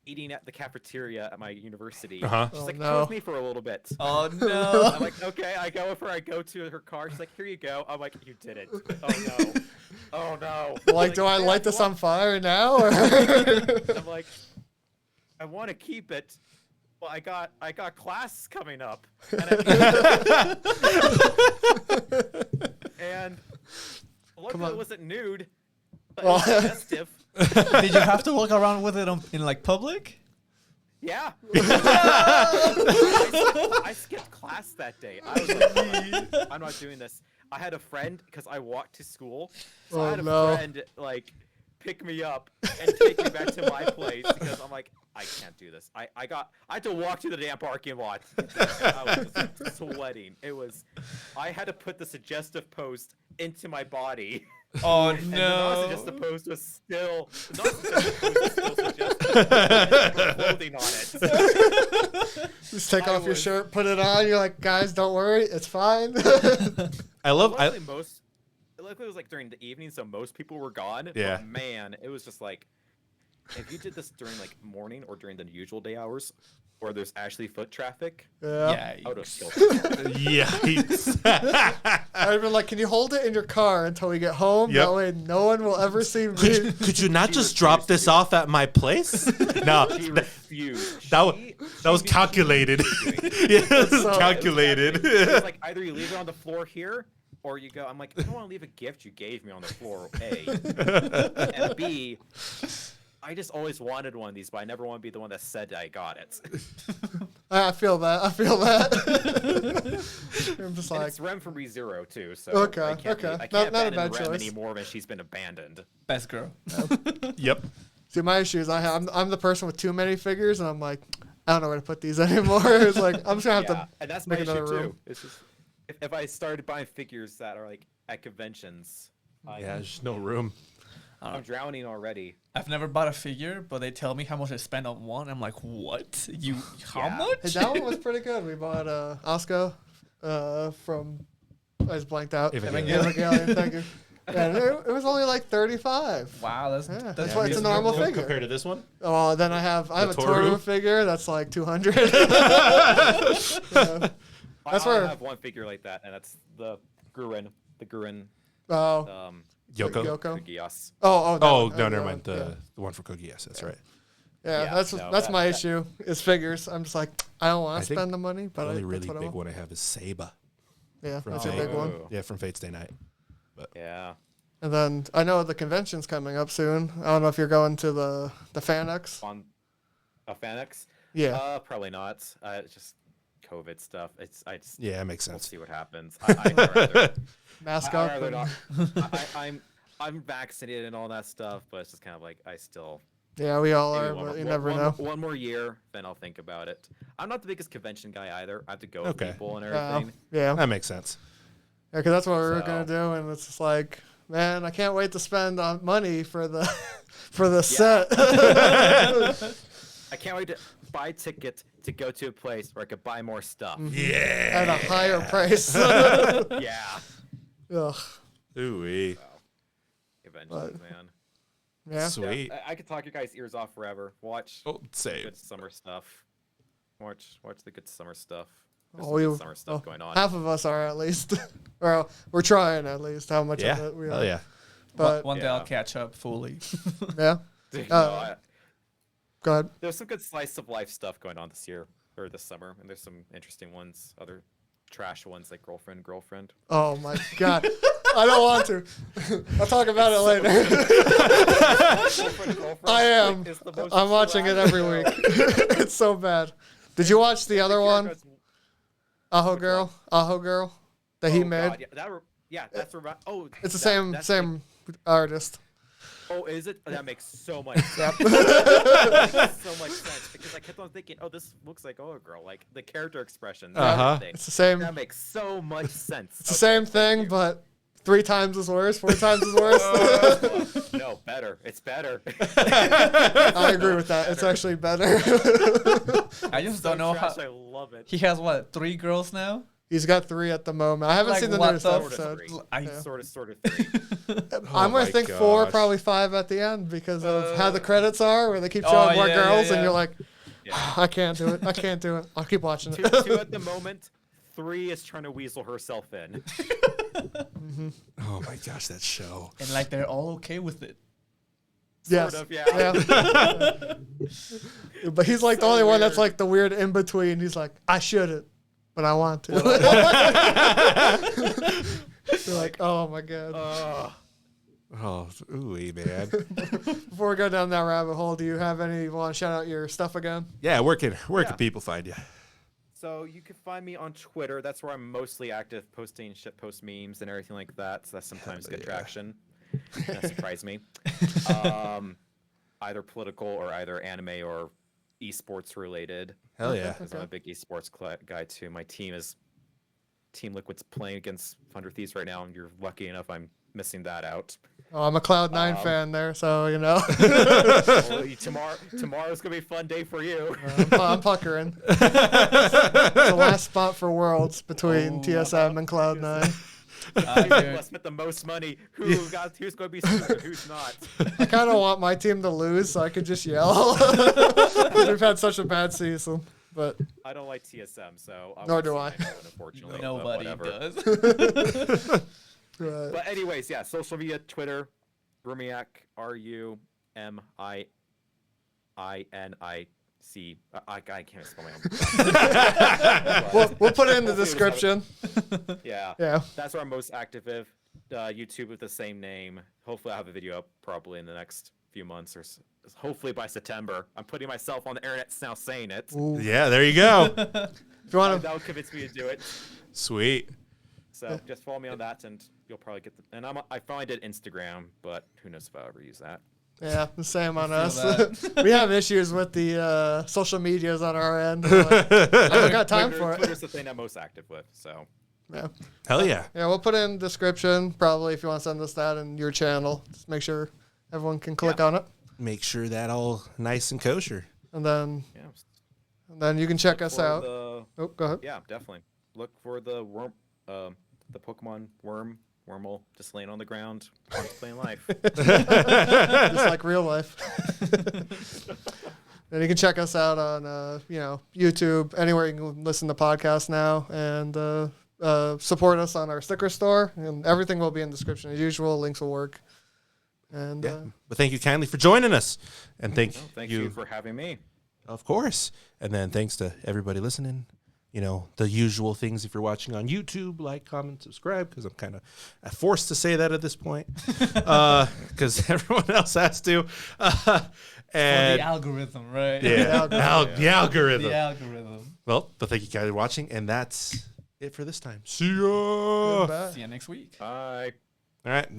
eating at the cafeteria at my university, Uh-huh. she's Oh, like, no. "Come with me for a little bit." Oh no. I'm like, okay, I go with her. I go to her car. She's like, here you go. I'm like, you did it. Oh no. Oh no. Like, do I "Yeah, light this want-" on fire now? Or? I'm like, I want to keep it. Well, I got class coming up, and luckily it wasn't nude, but it was Well- suggestive. Did you have to walk around with it in like public? Yeah. I skipped class that day. I was like, I'm not doing this. I had a friend because I walked to school. So I had a friend like pick me up and take me back to my place because I'm like, I can't do this. I had to walk to the damn parking lot. I was just sweating. I had to put the suggestive post into my body. Oh And the no. non-suggestive post was still suggestive. With clothing on it. Just take I off your was- shirt, put it on. You're like, guys, don't worry, it's fine. I love. Luckily it was like during the evening, so most people were gone. Yeah. But man, it was just like, if you did this during like morning or during the usual day hours, where there's actually foot traffic, Yeah. I would have killed. Yikes. I'd have been like, can you hold it in your car until we get home? Yep. That way no one will ever see me. Could you not just drop this off at my place? No, She refused. that was She calculated. refused. Yeah, it was So- calculated. It was like either you leave it on the floor here, or you go. I'm like, I don't want to leave a gift you gave me on the floor. A, and B. I just always wanted one of these, but I never want to be the one that said I got it. I feel that. I feel that. I'm just And like, it's Rem from ReZero too, so Okay, I can't, okay. I Not- can't not a abandon bad Rem choice. anymore when she's been abandoned. Best girl. Yep. see, my issue is I'm the person with too many figures, and I'm like, I don't know where to put these anymore. It's like, I'm just going to have to. And that's my make issue another room. too. It's just if I started buying figures that are like at conventions, Yeah, there's no room. I'm drowning already. I've never bought a figure, but they tell me how much I spend on one. I'm like, what? How Yeah. much? Hey, that one was pretty good. We bought Oscar from. I just blanked out. Evangelion. Evangelion, thank you. And it was only like 35. Wow, that's Yeah, that's that's why it's a normal Com- figure. Compared to this one? Oh, then I have a Toru? Toru figure that's like 200. That's I where. have one figure like that, and that's the Gurren. The Gurren. Oh, Yoko. Yoko. Kugias. Oh, that Oh one. no, that never one. mind. The one for Cookie. Yes, that's right. Yeah, Yeah, that's no, that's that- my that- issue. Is figures. I'm just like, I don't want I to think spend the money, but The only that's really what I big want. one I have is Saba. Yeah, from that's a Fate. big one. Ooh. Yeah, from Fate's Day Night. Yeah. And then I know the convention's coming up soon. I don't know if you're going to the FanX. On a Fanex? Yeah. Probably not. It's just COVID stuff. Yeah, it makes We'll sense. see what happens. I'd rather, Mask I'd up. rather and- not. I'm vaccinated and all that stuff, but it's just kind of like I still. Yeah, we all Maybe are, but you never know. One more year, then I'll think about it. I'm not the biggest convention guy either. I have to go with Okay. people and Yeah, everything. yeah. That makes sense. Because that's what we were So- gonna do, and it's just like, man, I can't wait to spend money for the for the set. I can't wait to buy a ticket to go to a place where I could buy more stuff. Yeah. At a higher price. Yeah. Ugh. Ooh-wee. Conventions, man. Yeah. Sweet. Yeah, I could talk your guys' ears off forever. Watch Oh, save. good summer stuff. Watch the good summer stuff. There's Oh, some good summer stuff oh, going on. half of us are at least. Well, we're trying at least. How much of Yeah. it we are. Hell yeah. But One day Yeah. I'll catch up fully. yeah. You Uh, know, Go ahead. there's some good slice of life stuff going on this year or this summer, and there's some interesting ones. Other trash ones like girlfriend. Oh my god. I don't want to. I'll talk about it later. Girlfriend, I am. is the most I'm watching it trash every show. week. It's so bad. Did you watch the other one? Which Aho Which Girl? Aho Girl? That he Oh, made? God, yeah, that's It's the same that's same artist. oh, is it? That makes so much sense. That makes so much sense because I kept on thinking, oh, this looks like a girl, like the character expressions. and Uh-huh. everything. It's the same. That makes so much sense. It's the same thing, but 3 times as worse, 4 times as worse. No, better. It's better. I agree with that. It's actually better. I just So don't know trash, how. I love it. He has what, 3 girls now? He's got 3 at the moment. I haven't Like, seen the what newest the episode. Three. I Yeah. Sort of 3. I'm my gonna think 4, gosh. probably 5 at the end because of how the credits are, where they keep showing more yeah, girls, yeah, and you're yeah. like, Yeah. I can't do it. I can't do it. I'll keep watching two, it. 2 at the moment. 3 is trying to weasel herself in. Oh my gosh, that show. And like they're all okay with it. Yes. Sort of, yeah. Yeah. But he's like the So only one that's weird. like the weird in between. He's like, I shouldn't, but I want to. You're like, oh my god. Oh, ooh-wee, man. Before we go down that rabbit hole, do you have any? You want to shout out your stuff again? Yeah, where can Yeah. people find you? So you can find me on Twitter. That's where I'm mostly active, posting shitpost memes and everything like that. So that's sometimes good yeah. traction. That surprised me. Either political or either anime or esports related. Hell yeah. Because I'm a big esports guy too. My team is Team Liquid's playing against Thunder Thieves right now, and you're lucky enough I'm missing that out. Oh, I'm a Cloud9 fan there, so you know. Well, tomorrow's gonna be a fun day for you. I'm puckering. The last spot for Worlds between Oh. TSM and Cloud9. I spent the most money. Who's going to be stupid? Who's not? I kind of want my team to lose so I could just yell. 'Cause we've had such a bad season. But I don't like TSM, so Nor won't do say I. my vote, unfortunately. but Nobody whatever. does. right. But anyways, yeah, social media, Twitter, Ruminiac, RUMINIC. I can't spell my own. We'll put it in the description. Yeah, Yeah. that's where I'm most active. YouTube with the same name. Hopefully, I'll have a video up probably in the next few months or hopefully by September. I'm putting myself on the internet now saying it. Ooh. Yeah, there you go. If you want to, That would convince me to do it. Sweet. So just follow me on that, and you'll probably get the. And I finally did Instagram, but who knows if I'll ever use that. yeah, the same on feel us. We have issues with the social medias on our end. We're like, I don't got time for it. Twitter's the thing I'm most active with. So Yeah. Hell yeah. Yeah, we'll put it in the description probably if you want to send us that in your channel. Just make sure everyone can click on it. Make sure that all nice and kosher. And then yeah. you can check us For out. the- Oh, go ahead. yeah, definitely. Look for the worm, the Pokemon Wormhole, just laying on the ground, contemplating life. Just like real life. And you can check us out on, YouTube, anywhere you can listen to podcasts now, and support us on our sticker store. And everything will be in the description as usual. Links will work. And But thank you kindly for joining us, and thank you for having me. Of course. And then thanks to everybody listening. The usual things if you're watching on YouTube, like, comment, subscribe, because I'm kind of forced to say that at this point because everyone else has to. And the algorithm, right? Yeah, the algorithm. The algorithm. Well, but thank you guys for watching, and that's it for this time. See ya. Goodbye. See you next week. Bye. All right.